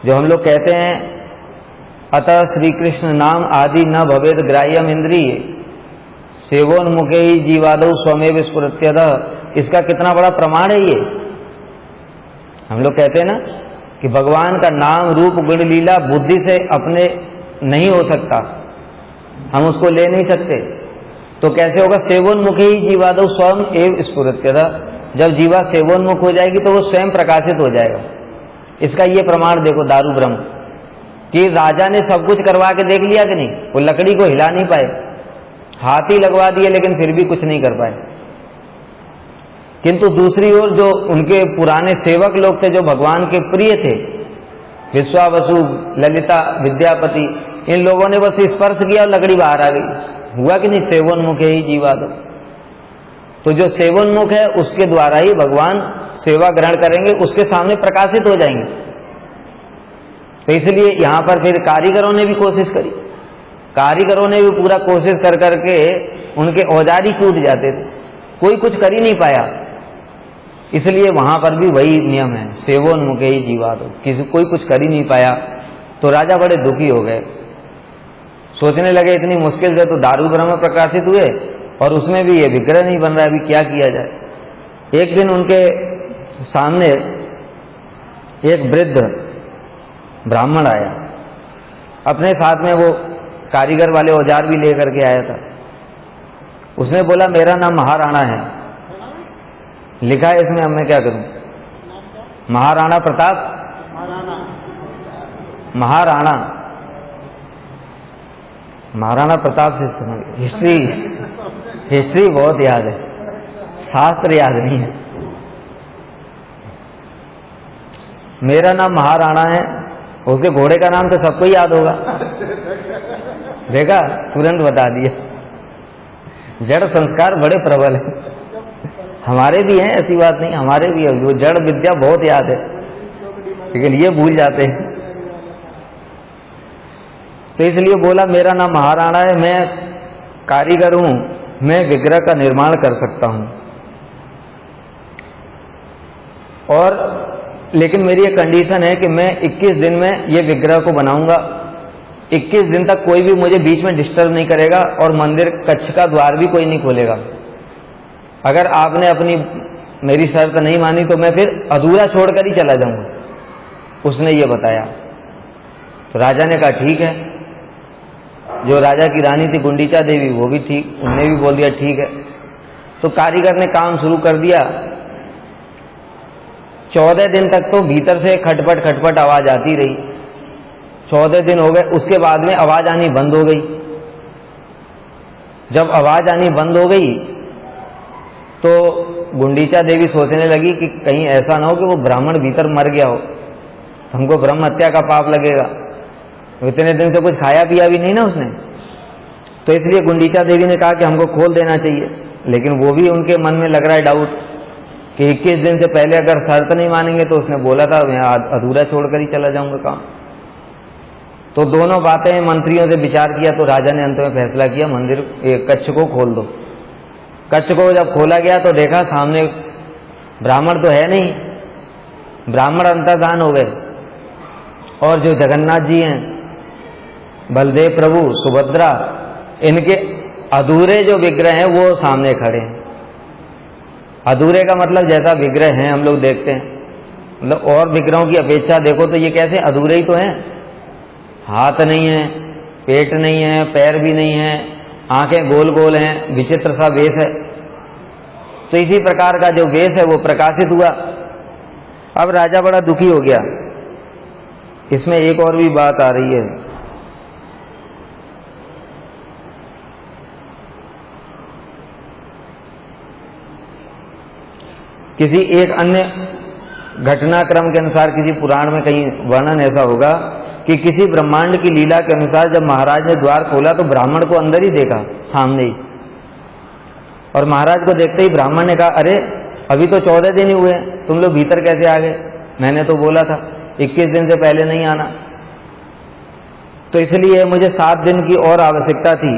जो हम लोग कहते हैं अतः श्री कृष्ण नाम आदि न भवेद ग्राह्यम इंद्रिय सेवोन्मुखे ही जीवादो स्वमेव स्फुरत्यतः, इसका कितना बड़ा प्रमाण है ये। हम लोग कहते हैं ना कि भगवान का नाम रूप गुण लीला बुद्धि से अपने नहीं हो सकता, हम उसको ले नहीं सकते। तो कैसे होगा? सेवोन्मुखे ही जीवादो स्वयं एव स्फुरत्यतः, जब जीवा सेवोन्मुख हो जाएगी तो वो स्वयं प्रकाशित हो जाएगा। इसका ये प्रमाण देखो दारू ब्रह्म, कि राजा ने सब कुछ करवा के देख लिया कि नहीं, वो लकड़ी को हिला नहीं पाए, हाथ ही लगवा दिए लेकिन फिर भी कुछ नहीं कर पाए। किंतु दूसरी ओर जो उनके पुराने सेवक लोग थे, जो भगवान के प्रिय थे, विश्वावसु, ललिता, विद्यापति, इन लोगों ने बस स्पर्श किया और लकड़ी बाहर आ गई। हुआ कि नहीं? सेवोन्मुख ही जीवादो। तो जो सेवोन्मुख है उसके द्वारा ही भगवान सेवा ग्रहण करेंगे, उसके सामने प्रकाशित हो जाएंगे। तो इसलिए यहां पर फिर कारीगरों ने भी कोशिश करी, कारीगरों ने भी पूरा कोशिश कर करके उनके औजार ही टूट जाते थे, कोई कुछ कर ही नहीं पाया। इसलिए वहां पर भी वही नियम है, सेवोन्मुखे ही जीवादो, किसी कोई कुछ कर ही नहीं पाया। तो राजा बड़े दुखी हो गए, सोचने लगे इतनी मुश्किल से तो दारू ब्रह्म प्रकाशित हुए और उसमें भी ये विग्रह नहीं बन रहा, अभी क्या किया जाए। एक दिन उनके सामने एक वृद्ध ब्राह्मण आया, अपने साथ में वो कारीगर वाले औजार भी लेकर के आया था। उसने बोला मेरा नाम महाराणा है, लिखा है इसमें, अब मैं क्या करूं, महाराणा प्रताप, महाराणा महाराणा प्रताप से हिस्ट्री बहुत याद है, शास्त्र याद नहीं है। मेरा नाम महाराणा है, उसके घोड़े का नाम तो सबको याद होगा, देखा तुरंत बता दिया। जड़ संस्कार बड़े प्रबल है, हमारे भी हैं, ऐसी बात नहीं, हमारे भी है, वो जड़ विद्या बहुत याद है, लेकिन ये भूल जाते हैं। तो इसलिए बोला मेरा नाम महाराणा है, मैं कारीगर हूं, मैं विग्रह का निर्माण कर सकता हूं, और लेकिन मेरी एक कंडीशन है कि मैं 21 दिन में ये विग्रह को बनाऊंगा। 21 दिन तक कोई भी मुझे बीच में डिस्टर्ब नहीं करेगा और मंदिर कक्ष का द्वार भी कोई नहीं खोलेगा। अगर आपने अपनी मेरी शर्त नहीं मानी तो मैं फिर अधूरा छोड़कर ही चला जाऊंगा, उसने ये बताया। तो राजा ने कहा ठीक है। जो राजा की रानी थी गुंडीचा देवी, वो भी ठीक, उन्होंने भी बोल दिया ठीक है। तो कारीगर ने काम शुरू कर दिया। 14 दिन तक तो भीतर से खटपट खटपट आवाज आती रही। 14 दिन हो गए, उसके बाद में आवाज आनी बंद हो गई। जब आवाज आनी बंद हो गई तो गुंडीचा देवी सोचने लगी कि कहीं ऐसा ना हो कि वो ब्राह्मण भीतर मर गया हो, हमको ब्रह्म हत्या का पाप लगेगा। इतने दिन से कुछ खाया पिया भी नहीं ना उसने, तो इसलिए गुंडीचा देवी ने कहा कि हमको खोल देना चाहिए। लेकिन वो भी उनके मन में लग रहा है डाउट कि 21 दिन से पहले अगर शर्त नहीं मानेंगे, तो उसने बोला था मैं अधूरा छोड़कर ही चला जाऊंगा काम। तो दोनों बातें मंत्रियों से विचार किया, तो राजा ने अंत में फैसला किया मंदिर कच्छ को खोल दो। कच्छ को जब खोला गया तो देखा सामने ब्राह्मण तो है नहीं, ब्राह्मण अंतर्धान हो गए, और जो जगन्नाथ जी हैं, बलदेव प्रभु, सुभद्रा, इनके अधूरे जो विग्रह हैं वो सामने खड़े हैं। अधूरे का मतलब जैसा विग्रह हैं हम लोग देखते हैं, मतलब और विग्रहों की अपेक्षा देखो तो ये कैसे अधूरे ही तो हैं। हाथ नहीं है, पेट नहीं है, पैर भी नहीं है, आंखें गोल गोल हैं, विचित्र सा वेश है। तो इसी प्रकार का जो वेश है वो प्रकाशित हुआ। अब राजा बड़ा दुखी हो गया। इसमें एक और भी बात आ रही है। किसी एक अन्य घटनाक्रम के अनुसार किसी पुराण में कहीं वर्णन ऐसा होगा कि किसी ब्रह्मांड की लीला के अनुसार जब महाराज ने द्वार खोला तो ब्राह्मण को अंदर ही देखा, सामने ही। और महाराज को देखते ही ब्राह्मण ने कहा अरे अभी तो 14 दिन ही हुए, तुम लोग भीतर कैसे आ गए? मैंने तो बोला था 21 दिन से पहले नहीं आना। तो इसलिए मुझे 7 दिन की और आवश्यकता थी।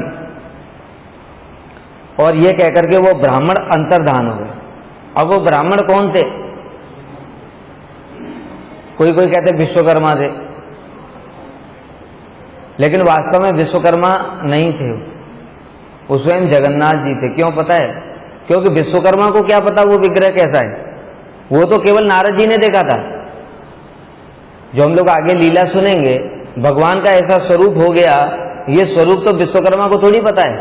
और ये कहकर के वो ब्राह्मण अंतर्धान हो गए। अब वो ब्राह्मण कौन थे? कोई कोई कहते विश्वकर्मा थे, लेकिन वास्तव में विश्वकर्मा नहीं थे, वो स्वयं जगन्नाथ जी थे। क्यों पता है? क्योंकि विश्वकर्मा को क्या पता वो विग्रह कैसा है, वो तो केवल नारद जी ने देखा था। जो हम लोग आगे लीला सुनेंगे, भगवान का ऐसा स्वरूप हो गया, ये स्वरूप तो विश्वकर्मा को थोड़ी पता है।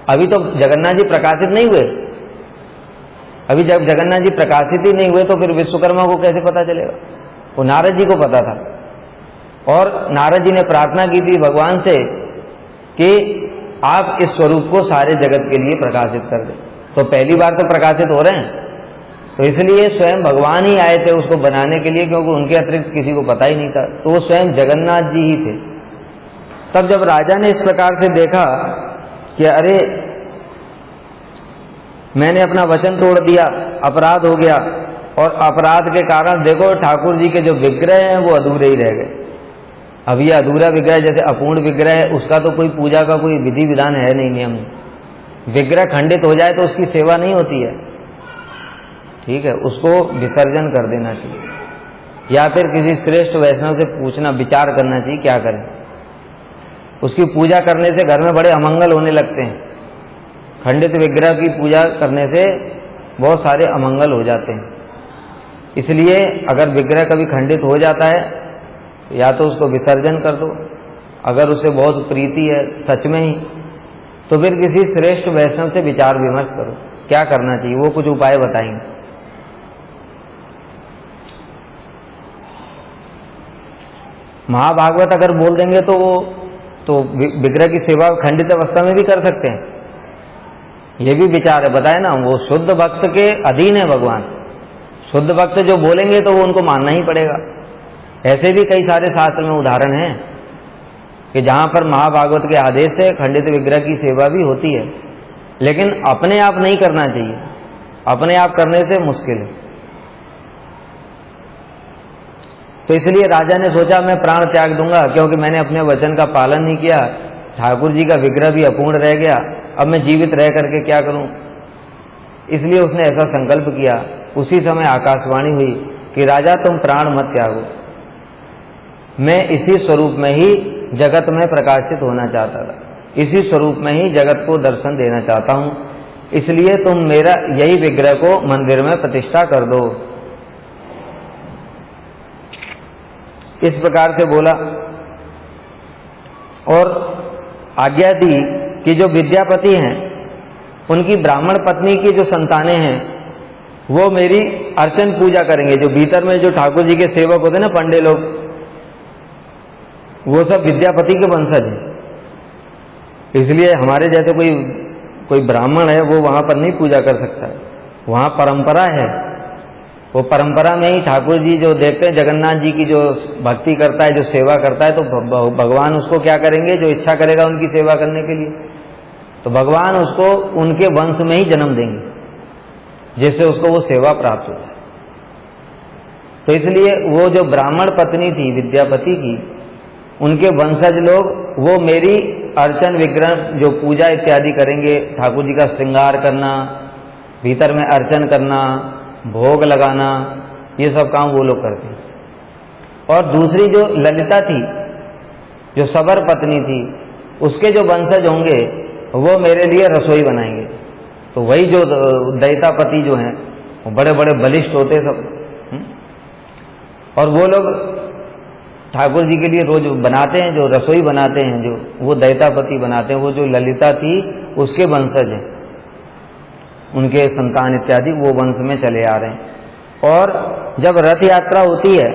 अभी तो जगन्नाथ जी प्रकाशित नहीं हुए। अभी जब जगन्नाथ जी प्रकाशित ही नहीं हुए तो फिर विश्वकर्मा को कैसे पता चलेगा? वो नारद जी को पता था। और नारद जी ने प्रार्थना की थी भगवान से कि आप इस स्वरूप को सारे जगत के लिए प्रकाशित कर दें। तो पहली बार तो प्रकाशित हो रहे हैं, तो इसलिए स्वयं भगवान ही आए थे उसको बनाने के लिए, क्योंकि उनके अतिरिक्त किसी को पता ही नहीं था। तो वो स्वयं जगन्नाथ जी ही थे। तब जब राजा ने इस प्रकार से देखा कि अरे मैंने अपना वचन तोड़ दिया, अपराध हो गया, और अपराध के कारण देखो ठाकुर जी के जो विग्रह हैं वो अधूरे ही रह गए। अब ये अधूरा विग्रह जैसे अपूर्ण विग्रह है, उसका तो कोई पूजा का कोई विधि विधान है नहीं, नियम। विग्रह खंडित हो जाए तो उसकी सेवा नहीं होती है, ठीक है, उसको विसर्जन कर देना चाहिए, या फिर किसी श्रेष्ठ वैष्णव से पूछना, विचार करना चाहिए क्या करें। उसकी पूजा करने से घर में बड़े अमंगल होने लगते हैं। खंडित विग्रह की पूजा करने से बहुत सारे अमंगल हो जाते हैं। इसलिए अगर विग्रह कभी खंडित हो जाता है, या तो उसको विसर्जन कर दो, अगर उसे बहुत प्रीति है सच में ही, तो फिर किसी श्रेष्ठ वैष्णव से विचार विमर्श करो क्या करना चाहिए, वो कुछ उपाय बताएंगे। महाभागवत अगर बोल देंगे तो वो तो विग्रह की सेवा खंडित अवस्था में भी कर सकते हैं, ये भी विचार है, बताए ना, वो शुद्ध भक्त के अधीन है भगवान। शुद्ध भक्त जो बोलेंगे तो वो उनको मानना ही पड़ेगा। ऐसे भी कई सारे शास्त्र में उदाहरण हैं कि जहां पर महाभागवत के आदेश से खंडित विग्रह की सेवा भी होती है, लेकिन अपने आप नहीं करना चाहिए, अपने आप करने से मुश्किल है। तो इसलिए राजा ने सोचा मैं प्राण त्याग दूंगा, क्योंकि मैंने अपने वचन का पालन नहीं किया, ठाकुर जी का विग्रह भी अपूर्ण रह गया, अब मैं जीवित रह करके क्या करूं। इसलिए उसने ऐसा संकल्प किया। उसी समय आकाशवाणी हुई कि राजा तुम प्राण मत त्यागो, मैं इसी स्वरूप में ही जगत में प्रकाशित होना चाहता था, इसी स्वरूप में ही जगत को दर्शन देना चाहता हूं, इसलिए तुम मेरा यही विग्रह को मंदिर में प्रतिष्ठा कर दो। इस प्रकार से बोला और आज्ञा दी कि जो विद्यापति हैं उनकी ब्राह्मण पत्नी की जो संतानें हैं वो मेरी अर्चन पूजा करेंगे। जो भीतर में जो ठाकुर जी के सेवक होते हैं ना, पंडे लोग, वो सब विद्यापति के वंशज हैं। इसलिए हमारे जैसे कोई ब्राह्मण है वो वहां पर नहीं पूजा कर सकता है, वहां परंपरा है। वो परंपरा में ही ठाकुर जी जो देखते हैं जगन्नाथ जी की जो भक्ति करता है, जो सेवा करता है, तो भगवान उसको क्या करेंगे, जो इच्छा करेगा उनकी सेवा करने के लिए, तो भगवान उसको उनके वंश में ही जन्म देंगे, जिससे उसको वो सेवा प्राप्त हो जाए। तो इसलिए वो जो ब्राह्मण पत्नी थी विद्यापति की, उनके वंशज लोग वो मेरी अर्चन विग्रह जो पूजा इत्यादि करेंगे, ठाकुर जी का श्रृंगार करना, भीतर में अर्चन करना, भोग लगाना, ये सब काम वो लोग करते हैं। और दूसरी जो ललिता थी, जो सबर पत्नी थी, उसके जो वंशज होंगे वो मेरे लिए रसोई बनाएंगे। तो वही जो दैतापति जो हैं वो बड़े बड़े बलिष्ठ होते सब, और वो लोग ठाकुर जी के लिए रोज बनाते हैं, जो रसोई बनाते हैं, जो वो दैतापति बनाते हैं, वो जो ललिता थी उसके वंशज हैं, उनके संतान इत्यादि वो वंश में चले आ रहे हैं। और जब रथ यात्रा होती है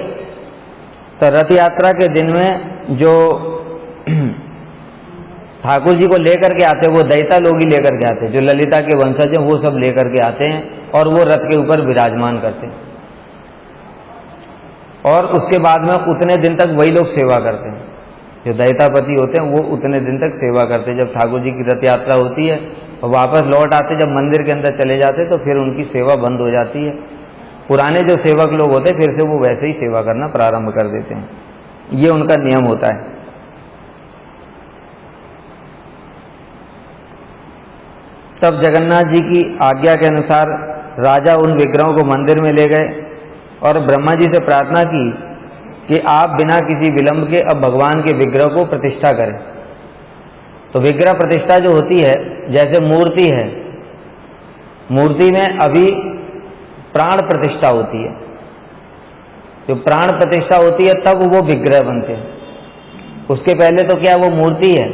तो रथ यात्रा के दिन में जो ठाकुर जी को लेकर के आते हैं वो दैता लोग ही लेकर के आते हैं, जो ललिता के वंशज हैं वो सब लेकर के आते हैं और वो रथ के ऊपर विराजमान करते हैं। और उसके बाद में उतने दिन तक वही लोग सेवा करते हैं, जो दैतापति होते हैं वो उतने दिन तक सेवा करते हैं। जब ठाकुर जी की रथ यात्रा होती है और वापस लौट आते, जब मंदिर के अंदर चले जाते, तो फिर उनकी सेवा बंद हो जाती है। पुराने जो सेवक लोग होते हैं फिर से वो वैसे ही सेवा करना प्रारंभ कर देते हैं, ये उनका नियम होता है। तब जगन्नाथ जी की आज्ञा के अनुसार राजा उन विग्रहों को मंदिर में ले गए और ब्रह्मा जी से प्रार्थना की कि आप बिना किसी विलंब के अब भगवान के विग्रह को प्रतिष्ठा करें। तो विग्रह प्रतिष्ठा जो होती है, जैसे मूर्ति है, मूर्ति में अभी प्राण प्रतिष्ठा होती है, जो प्राण प्रतिष्ठा होती है तब वो विग्रह बनते हैं। उसके पहले तो क्या वो मूर्ति है,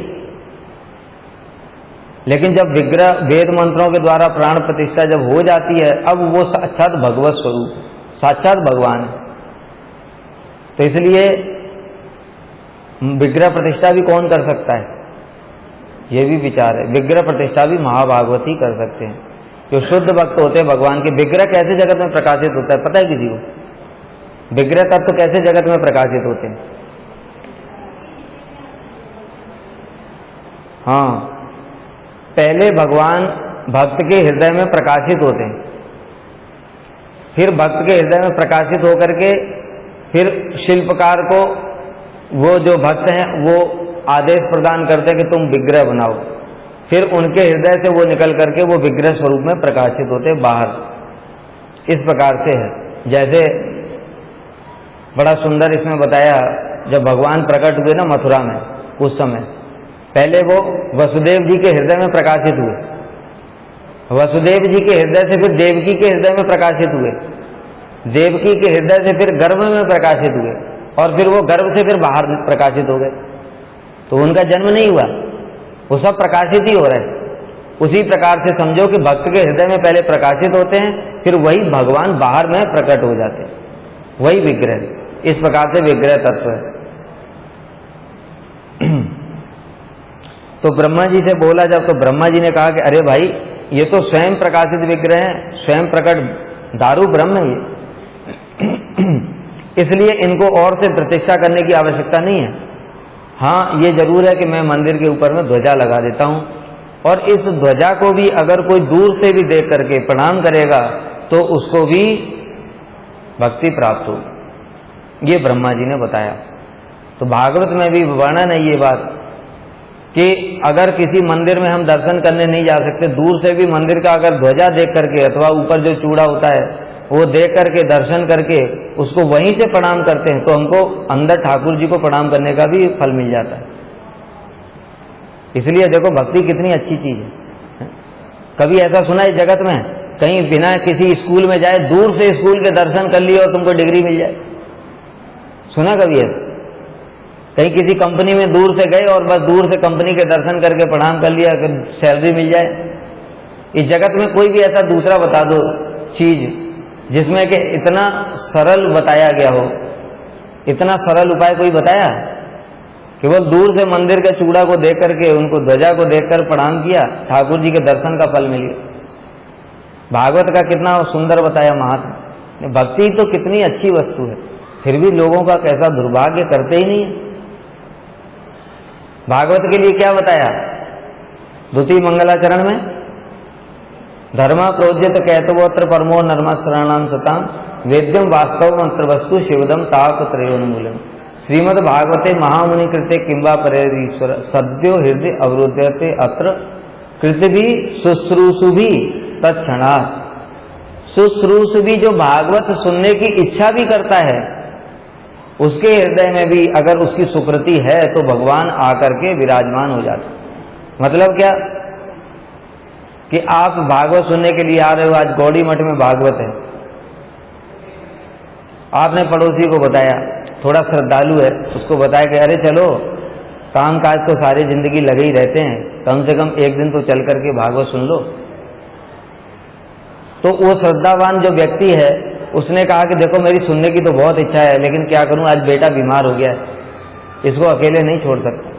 लेकिन जब विग्रह वेद मंत्रों के द्वारा प्राण प्रतिष्ठा जब हो जाती है, अब वो साक्षात भगवत स्वरूप, साक्षात भगवान है। तो इसलिए विग्रह प्रतिष्ठा भी कौन कर सकता है, ये भी विचार है। विग्रह प्रतिष्ठा भी महाभागवत ही कर सकते हैं, जो शुद्ध भक्त होते हैं भगवान के। विग्रह कैसे जगत में प्रकाशित होता है पता है किसी को? विग्रह तत्व कैसे जगत में प्रकाशित होते हैं? हाँ, पहले भगवान भक्त के हृदय में प्रकाशित होते हैं, फिर भक्त के हृदय में प्रकाशित होकर के फिर शिल्पकार को वो जो भक्त हैं वो आदेश प्रदान करते हैं कि तुम विग्रह बनाओ, फिर उनके हृदय से वो निकल करके वो विग्रह स्वरूप में प्रकाशित होते बाहर। इस प्रकार से है। जैसे बड़ा सुंदर इसमें बताया, जब भगवान प्रकट हुए ना मथुरा में, उस समय पहले वो वसुदेव जी के हृदय में प्रकाशित हुए, वसुदेव जी के हृदय से फिर देवकी के हृदय में प्रकाशित हुए, देवकी के हृदय से फिर गर्भ में प्रकाशित हुए, और फिर वो गर्भ से फिर बाहर प्रकाशित हो गए। तो उनका जन्म नहीं हुआ, वो सब प्रकाशित ही हो रहे हैं। उसी प्रकार से समझो कि भक्त के हृदय में पहले प्रकाशित होते हैं, फिर वही भगवान बाहर में प्रकट हो जाते हैं, वही विग्रह। इस प्रकार से विग्रह तत्व है। तो ब्रह्मा जी से बोला जब, तो ब्रह्मा जी ने कहा कि अरे भाई ये तो स्वयं प्रकाशित विग्रह है, स्वयं प्रकट दारू ब्रह्म है ये, इसलिए इनको और से प्रतिष्ठा करने की आवश्यकता नहीं है। हाँ, ये जरूर है कि मैं मंदिर के ऊपर में ध्वजा लगा देता हूं, और इस ध्वजा को भी अगर कोई दूर से भी देख करके प्रणाम करेगा तो उसको भी भक्ति प्राप्त हो। ये ब्रह्मा जी ने बताया। तो भागवत में भी वर्णन है ये बात कि अगर किसी मंदिर में हम दर्शन करने नहीं जा सकते, दूर से भी मंदिर का अगर ध्वजा देख करके अथवा ऊपर जो चूड़ा होता है वो देख करके दर्शन करके उसको वहीं से प्रणाम करते हैं, तो हमको अंदर ठाकुर जी को प्रणाम करने का भी फल मिल जाता है। इसलिए देखो भक्ति कितनी अच्छी चीज है। कभी ऐसा सुना है जगत में कहीं बिना किसी स्कूल में जाए दूर से स्कूल के दर्शन कर लिए और तुमको डिग्री मिल जाए? सुना कभी ऐसा? कहीं किसी कंपनी में दूर से गए और बस दूर से कंपनी के दर्शन करके प्रणाम कर लिया, सैलरी मिल जाए? इस जगत में कोई भी ऐसा दूसरा बता दो चीज जिसमें कि इतना सरल बताया गया हो, इतना सरल उपाय कोई बताया? केवल दूर से मंदिर के चूड़ा को देख करके, उनको ध्वजा को देखकर प्रणाम किया, ठाकुर जी के दर्शन का फल मिल गया। भागवत का कितना सुंदर बताया महात्मा। भक्ति तो कितनी अच्छी वस्तु है, फिर भी लोगों का कैसा दुर्भाग्य, करते ही नहीं। भागवत के लिए क्या बताया? द्वितीय मंगलाचरण में धर्मा प्रोज्यत कैतवोत्र परमो नर्मा शरणाम सताम वेद्यम वास्तव मंत्र वस्तु शिवदम ताप त्रयोन्मूलम श्रीमद् भागवते महामुनि कृते किंबा परेरीश्वर सद्यो हृदय अवरुध्यते अत्र कृतभि शुश्रूषुभि तत्क्षणा। शुश्रूषुभि जो भागवत सुनने की इच्छा भी करता है, उसके हृदय में भी अगर उसकी सुकृति है तो भगवान आकर के विराजमान हो जाते। मतलब क्या कि आप भागवत सुनने के लिए आ रहे हो, आज गौड़ी मठ में भागवत है, आपने पड़ोसी को बताया, थोड़ा श्रद्धालु है, उसको बताया कि अरे चलो, काम काज तो सारी जिंदगी लगे ही रहते हैं, कम से कम एक दिन तो चल करके भागवत सुन लो। तो वो श्रद्धावान जो व्यक्ति है उसने कहा कि देखो मेरी सुनने की तो बहुत इच्छा है, लेकिन क्या करूं, आज बेटा बीमार हो गया है, इसको अकेले नहीं छोड़ सकता।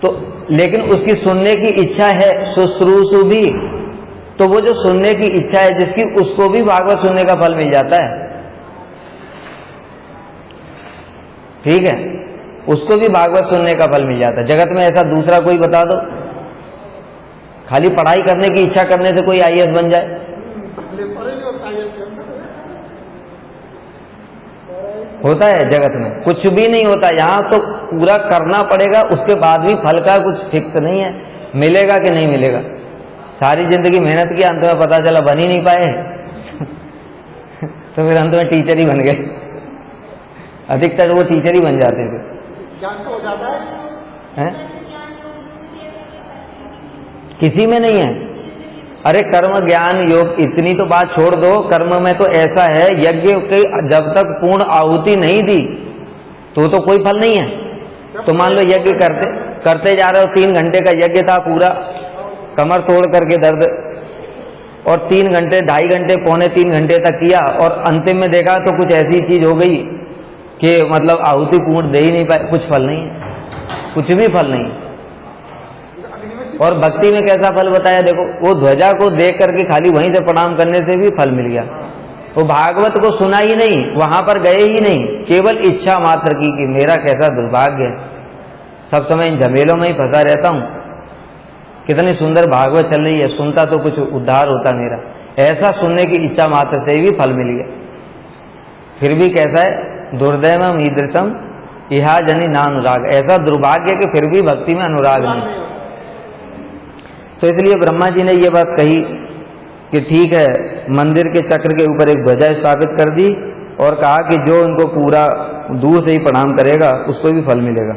तो लेकिन उसकी सुनने की इच्छा है, शुश्रूषु भी, तो वो जो सुनने की इच्छा है जिसकी, उसको भी भागवत सुनने का फल मिल जाता है। ठीक है, उसको भी भागवत सुनने का फल मिल जाता है। जगत में ऐसा दूसरा कोई बता दो, खाली पढ़ाई करने की इच्छा करने से कोई आईएएस बन जाए? होता है जगत में? कुछ भी नहीं होता। यहाँ तो पूरा करना पड़ेगा, उसके बाद भी फल का कुछ फिक्स नहीं है, मिलेगा कि नहीं मिलेगा। सारी जिंदगी मेहनत की, अंत में पता चला बन ही नहीं पाए तो फिर अंत में टीचर ही बन गए। अधिकतर वो टीचर ही बन जाते थे। ज्ञान तो हो जाता है? किसी में नहीं है। अरे कर्म ज्ञान योग, इतनी तो बात छोड़ दो, कर्म में तो ऐसा है, यज्ञ की जब तक पूर्ण आहुति नहीं दी तो कोई फल नहीं है। तो मान लो यज्ञ करते जा रहे हो, 3 घंटे का यज्ञ था पूरा, कमर तोड़ करके दर्द, और 3 घंटे, 2.5 घंटे, पौने 3 घंटे तक किया, और अंतिम में देखा तो कुछ ऐसी चीज हो गई कि मतलब आहुति पूर्ण दे ही नहीं पाए, कुछ फल नहीं है, कुछ भी फल नहीं। और भक्ति में कैसा फल बताया देखो, वो ध्वजा को देख करके खाली वहीं से प्रणाम करने से भी फल मिल गया। वो भागवत को सुना ही नहीं, वहां पर गए ही नहीं, केवल इच्छा मात्र की कि मेरा कैसा दुर्भाग्य है, सब समय इन झमेलों में ही फंसा रहता हूं, कितनी सुंदर भागवत चल रही है, सुनता तो कुछ उद्धार होता मेरा। ऐसा सुनने की इच्छा मात्र से भी फल मिल गया। फिर भी कैसा है, दुर्दैवम ईदृशम इहा जनी ना अनुराग, ऐसा दुर्भाग्य कि फिर भी भक्ति में अनुराग नहीं। तो इसलिए ब्रह्मा जी ने ये बात कही कि ठीक है, मंदिर के चक्र के ऊपर एक ध्वजा स्थापित कर दी और कहा कि जो उनको पूरा दूर से ही प्रणाम करेगा उसको भी फल मिलेगा।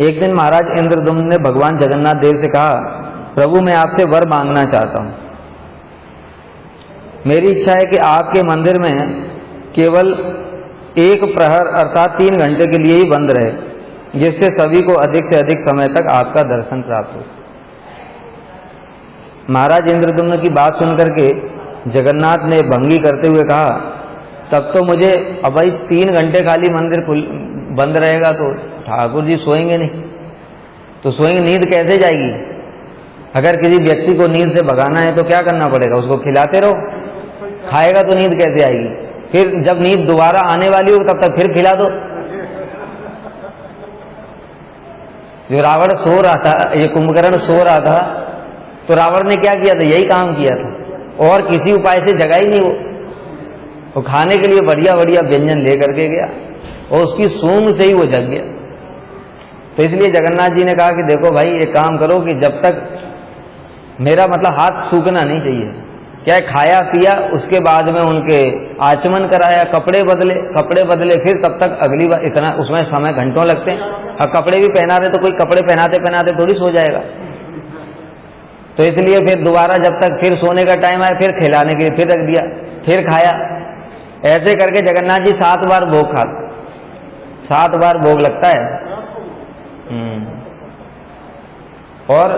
एक दिन महाराज इंद्रदुम्न ने भगवान जगन्नाथ देव से कहा, प्रभु मैं आपसे वर मांगना चाहता हूं। मेरी इच्छा है कि आपके मंदिर में केवल एक प्रहर अर्थात 3 घंटे के लिए ही बंद रहे, जिससे सभी को अधिक से अधिक समय तक आपका दर्शन प्राप्त हो। महाराज इंद्रदुम्न की बात सुनकर के जगन्नाथ ने भंगी करते हुए कहा, तब तो मुझे अब भाई 3 घंटे खाली मंदिर बंद रहेगा तो ठाकुर जी सोएंगे नहीं, तो सोएंगे, नींद कैसे जाएगी? अगर किसी व्यक्ति को नींद से भगाना है तो क्या करना पड़ेगा? उसको खिलाते रहो, खाएगा तो नींद कैसे आएगी? फिर जब नींद दोबारा आने वाली हो तब तक फिर खिला दो। जो रावण सो रहा था, ये कुंभकर्ण सो रहा था, तो रावण ने क्या किया था? यही काम किया था, और किसी उपाय से जगा ही नहीं वो खाने के लिए बढ़िया बढ़िया व्यंजन लेकर के गया और उसकी सूंघ से ही वो जग गया। तो इसलिए जगन्नाथ जी ने कहा कि देखो भाई, एक काम करो कि जब तक मेरा मतलब हाथ सूखना नहीं चाहिए, क्या खाया पिया, उसके बाद में उनके आचमन कराया, कपड़े बदले, फिर तब तक अगली बार, इतना उसमें समय घंटों लगते हैं। और कपड़े भी पहना रहे तो कोई कपड़े पहनाते थोड़ी सो जाएगा। तो इसलिए फिर दोबारा जब तक फिर सोने का टाइम आया, फिर खिलाने के लिए फिर रख दिया, फिर खाया। ऐसे करके जगन्नाथ जी 7 बार भोग खाते, 7 बार भोग लगता है। और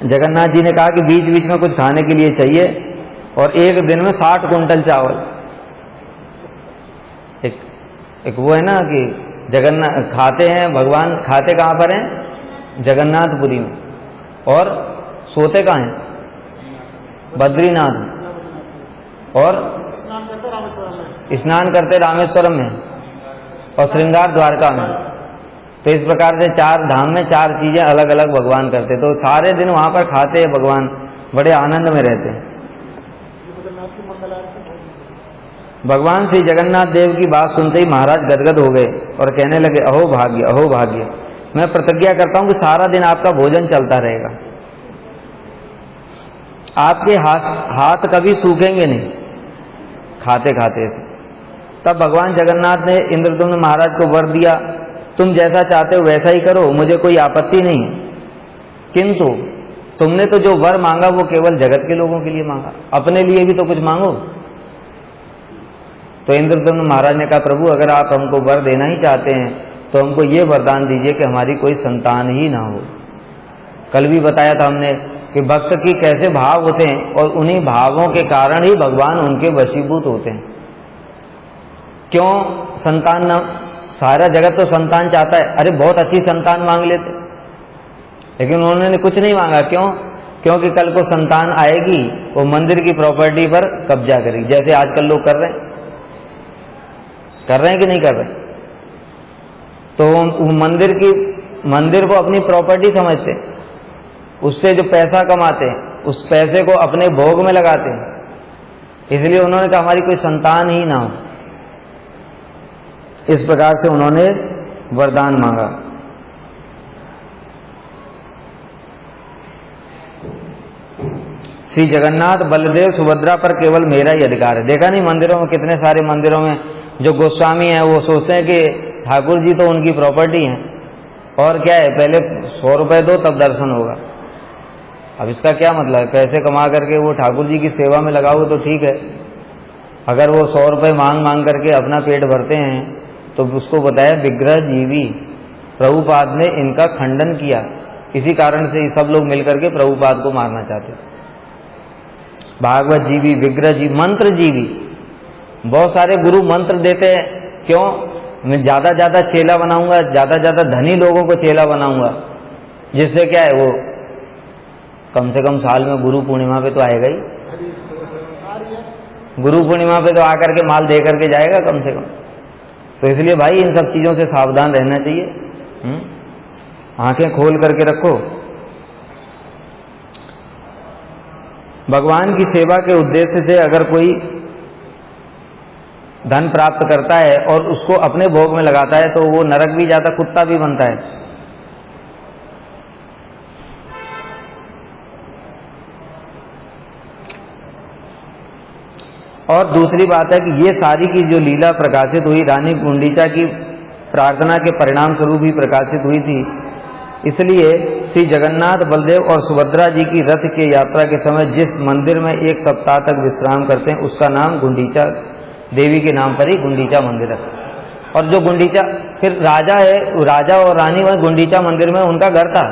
जगन्नाथ जी ने कहा कि बीच बीच में कुछ खाने के लिए चाहिए, और एक दिन में 60 कुंटल चावल। एक वो है ना कि जगन्नाथ खाते हैं, भगवान खाते कहाँ पर हैं? जगन्नाथपुरी में, और सोते कहाँ हैं? बद्रीनाथ, और स्नान करते रामेश्वरम में, और श्रृंगार द्वारका में। तो इस प्रकार से 4 धाम में 4 चीजें अलग अलग भगवान करते, तो सारे दिन वहां पर खाते हैं भगवान, बड़े आनंद में रहते हैं। भगवान श्री जगन्नाथ देव की बात सुनते ही महाराज गदगद हो गए और कहने लगे, अहो भाग्य, अहो भाग्य, मैं प्रतिज्ञा करता हूं कि सारा दिन आपका भोजन चलता रहेगा, आपके हाथ कभी सूखेंगे नहीं खाते खाते। तब भगवान जगन्नाथ ने इंद्रदुम्न महाराज को वर दिया, तुम जैसा चाहते हो वैसा ही करो, मुझे कोई आपत्ति नहीं है, किंतु तुमने तो जो वर मांगा वो केवल जगत के लोगों के लिए मांगा, अपने लिए भी तो कुछ मांगो। तो इंद्रदुम्न महाराज ने कहा, प्रभु अगर आप हमको वर देना ही चाहते हैं तो हमको ये वरदान दीजिए कि हमारी कोई संतान ही ना हो। कल भी बताया था हमने कि भक्त की कैसे भाव होते हैं, और उन्हीं भावों के कारण ही भगवान उनके वशीभूत होते हैं। क्यों संतान न, सारा जगत तो संतान चाहता है, अरे बहुत अच्छी संतान मांग लेते, लेकिन उन्होंने कुछ नहीं मांगा। क्यों? क्योंकि कल को संतान आएगी, वो मंदिर की प्रॉपर्टी पर कब्जा करेगी, जैसे आजकल लोग कर रहे हैं कि नहीं कर रहे। तो मंदिर को अपनी प्रॉपर्टी समझते, उससे जो पैसा कमाते हैं उस पैसे को अपने भोग में लगाते हैं, इसलिए उन्होंने कहा हमारी कोई संतान ही ना हो। इस प्रकार से उन्होंने वरदान मांगा। श्री जगन्नाथ बलदेव सुभद्रा पर केवल मेरा ही अधिकार है। देखा नहीं मंदिरों में, कितने सारे मंदिरों में जो गोस्वामी हैं वो सोचते हैं कि ठाकुर जी तो उनकी प्रॉपर्टी हैं, और क्या है, पहले 100 रुपए दो तब दर्शन होगा। अब इसका क्या मतलब है? पैसे कमा करके वो ठाकुर जी की सेवा में लगाओ तो ठीक है, अगर वो 100 रुपए मांग करके अपना पेट भरते हैं तो उसको बताया विग्रह जीवी। प्रभुपाद ने इनका खंडन किया, इसी कारण से सब लोग मिलकर के प्रभुपाद को मारना चाहते। भागवत जीवी, विग्रह जीवी, मंत्र जीवी। बहुत सारे गुरु मंत्र देते हैं, क्यों? मैं ज्यादा ज्यादा चेला बनाऊंगा, ज्यादा ज्यादा धनी लोगों को चेला बनाऊंगा, जिससे क्या है, वो कम से कम साल में गुरु पूर्णिमा पे तो आएगा ही, गुरु पूर्णिमा पे तो आकर के माल दे करके जाएगा कम से कम। तो इसलिए भाई इन सब चीजों से सावधान रहना चाहिए, आंखें खोल करके रखो। भगवान की सेवा के उद्देश्य से अगर कोई धन प्राप्त करता है और उसको अपने भोग में लगाता है तो वो नरक भी जाता, कुत्ता भी बनता है। और दूसरी बात है कि ये सारी की जो लीला प्रकाशित हुई रानी गुंडीचा की प्रार्थना के परिणाम स्वरूप ही प्रकाशित हुई थी। इसलिए श्री जगन्नाथ बलदेव और सुभद्रा जी की रथ के यात्रा के समय जिस मंदिर में 1 सप्ताह तक विश्राम करते हैं उसका नाम गुंडीचा देवी के नाम पर ही गुंडीचा मंदिर है। और जो गुंडीचा फिर राजा है, राजा और रानी वह गुंडीचा मंदिर में उनका घर था,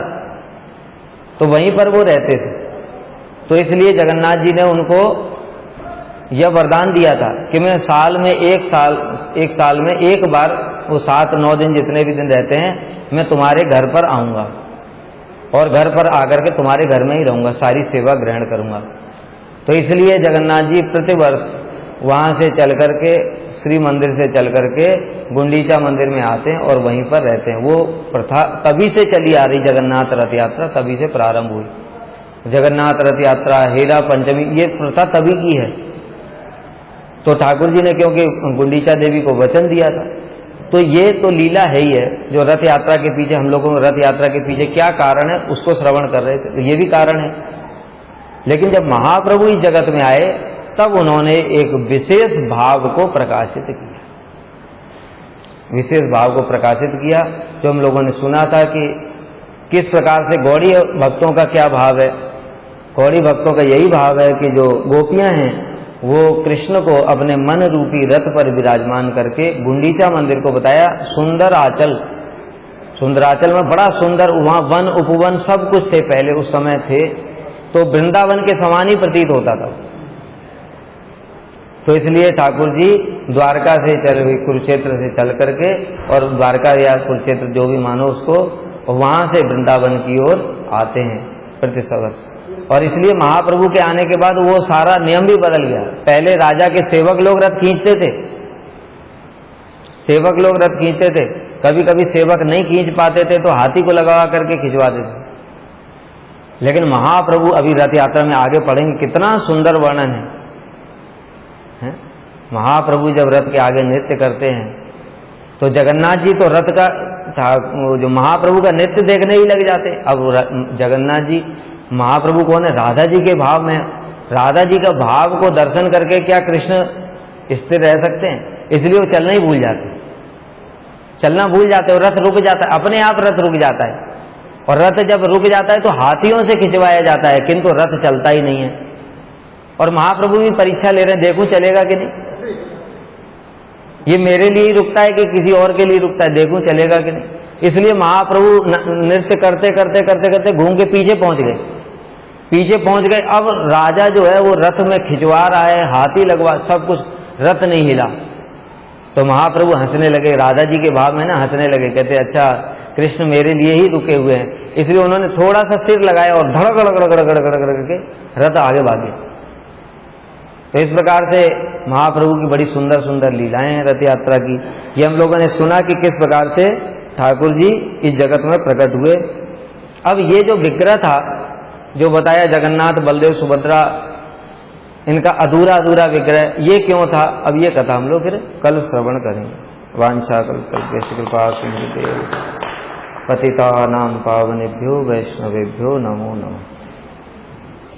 तो वहीं पर वो रहते थे। तो इसलिए जगन्नाथ जी ने उनको यह वरदान दिया था कि मैं साल में एक साल में एक बार, वो 7-9 दिन जितने भी दिन रहते हैं, मैं तुम्हारे घर पर आऊँगा और घर पर आकर के तुम्हारे घर में ही रहूँगा, सारी सेवा ग्रहण करूँगा। तो इसलिए जगन्नाथ जी प्रतिवर्ष वहाँ से चल करके, श्री मंदिर से चल करके गुंडीचा मंदिर में आते हैं और वहीं पर रहते हैं। वो प्रथा तभी से चली आ रही, जगन्नाथ रथ यात्रा तभी से प्रारंभ हुई। जगन्नाथ रथ यात्रा, हेरा पंचमी, ये प्रथा तभी की है। तो ठाकुर जी ने क्योंकि गुंडीचा देवी को वचन दिया था, तो ये तो लीला है ही है। जो रथ यात्रा के पीछे, हम लोगों को रथ यात्रा के पीछे क्या कारण है उसको श्रवण कर रहे थे, तो ये भी कारण है। लेकिन जब महाप्रभु इस जगत में आए तब उन्होंने एक विशेष भाव को प्रकाशित किया, विशेष भाव को प्रकाशित किया। जो हम लोगों ने सुना था कि किस प्रकार से गौड़ी भक्तों का क्या भाव है। गौड़ी भक्तों का यही भाव है कि जो गोपियां हैं वो कृष्ण को अपने मन रूपी रथ पर विराजमान करके गुंडीचा मंदिर को बताया। सुंदराचल में बड़ा सुंदर, वहाँ वन उपवन सब कुछ थे, पहले उस समय थे, तो वृंदावन के समान ही प्रतीत होता था। तो इसलिए ठाकुर जी द्वारका से कुरुक्षेत्र से चल करके, और द्वारका या कुरुक्षेत्र जो भी मानो उसको, वहाँ से वृंदावन की ओर आते हैं प्रतिवर्ष। और इसलिए महाप्रभु के आने के बाद वो सारा नियम भी बदल गया। पहले राजा के सेवक लोग रथ खींचते थे, कभी कभी सेवक नहीं खींच पाते थे तो हाथी को लगा करके खिंचवाते थे। लेकिन महाप्रभु, अभी रथ यात्रा में आगे पढ़ेंगे, कितना सुंदर वर्णन है। महाप्रभु जब रथ के आगे नृत्य करते हैं तो जगन्नाथ जी तो रथ का जो महाप्रभु का नृत्य देखने ही लग जाते। अब जगन्नाथ जी, महाप्रभु कौन है? राधा जी के भाव में। राधा जी का भाव को दर्शन करके क्या कृष्ण स्थिर रह सकते हैं? इसलिए वो चलना ही भूल जाते, और रथ रुक जाता है, अपने आप रथ रुक जाता है। और रथ जब रुक जाता है तो हाथियों से खिंचवाया जाता है, किंतु रथ चलता ही नहीं है। और महाप्रभु भी परीक्षा ले रहे हैं, देखूं चलेगा कि नहीं, ये मेरे लिए ही रुकता है कि किसी और के लिए रुकता है, देखूं चलेगा कि नहीं। इसलिए महाप्रभु नृत्य करते करते करते करते घूम के पीछे पहुंच गए। अब राजा जो है वो रथ में खिंचवा रहा है, हाथी लगवा, सब कुछ, रथ नहीं हिला। तो महाप्रभु हंसने लगे, राधा जी के भाव में ना हंसने लगे, कहते अच्छा कृष्ण मेरे लिए ही रुके हुए हैं। इसलिए उन्होंने थोड़ा सा सिर लगाया और धड़क करके रथ आगे भागे। तो इस प्रकार से महाप्रभु की बड़ी सुंदर सुंदर लीलाएं हैं रथ यात्रा की। ये हम लोगों ने सुना कि किस प्रकार से ठाकुर जी इस जगत में प्रकट हुए। अब ये जो विग्रह था, जो बताया जगन्नाथ बलदेव सुभद्रा, इनका अधूरा विग्रह, ये क्यों था? अब ये कथा हम लोग फिर कल श्रवण करेंगे। वांछा कल्पतरुभ्यश्च कृपा सिंधुभ्यो पतितानां पावनेभ्यो वैष्णवेभ्यो नमो नमः।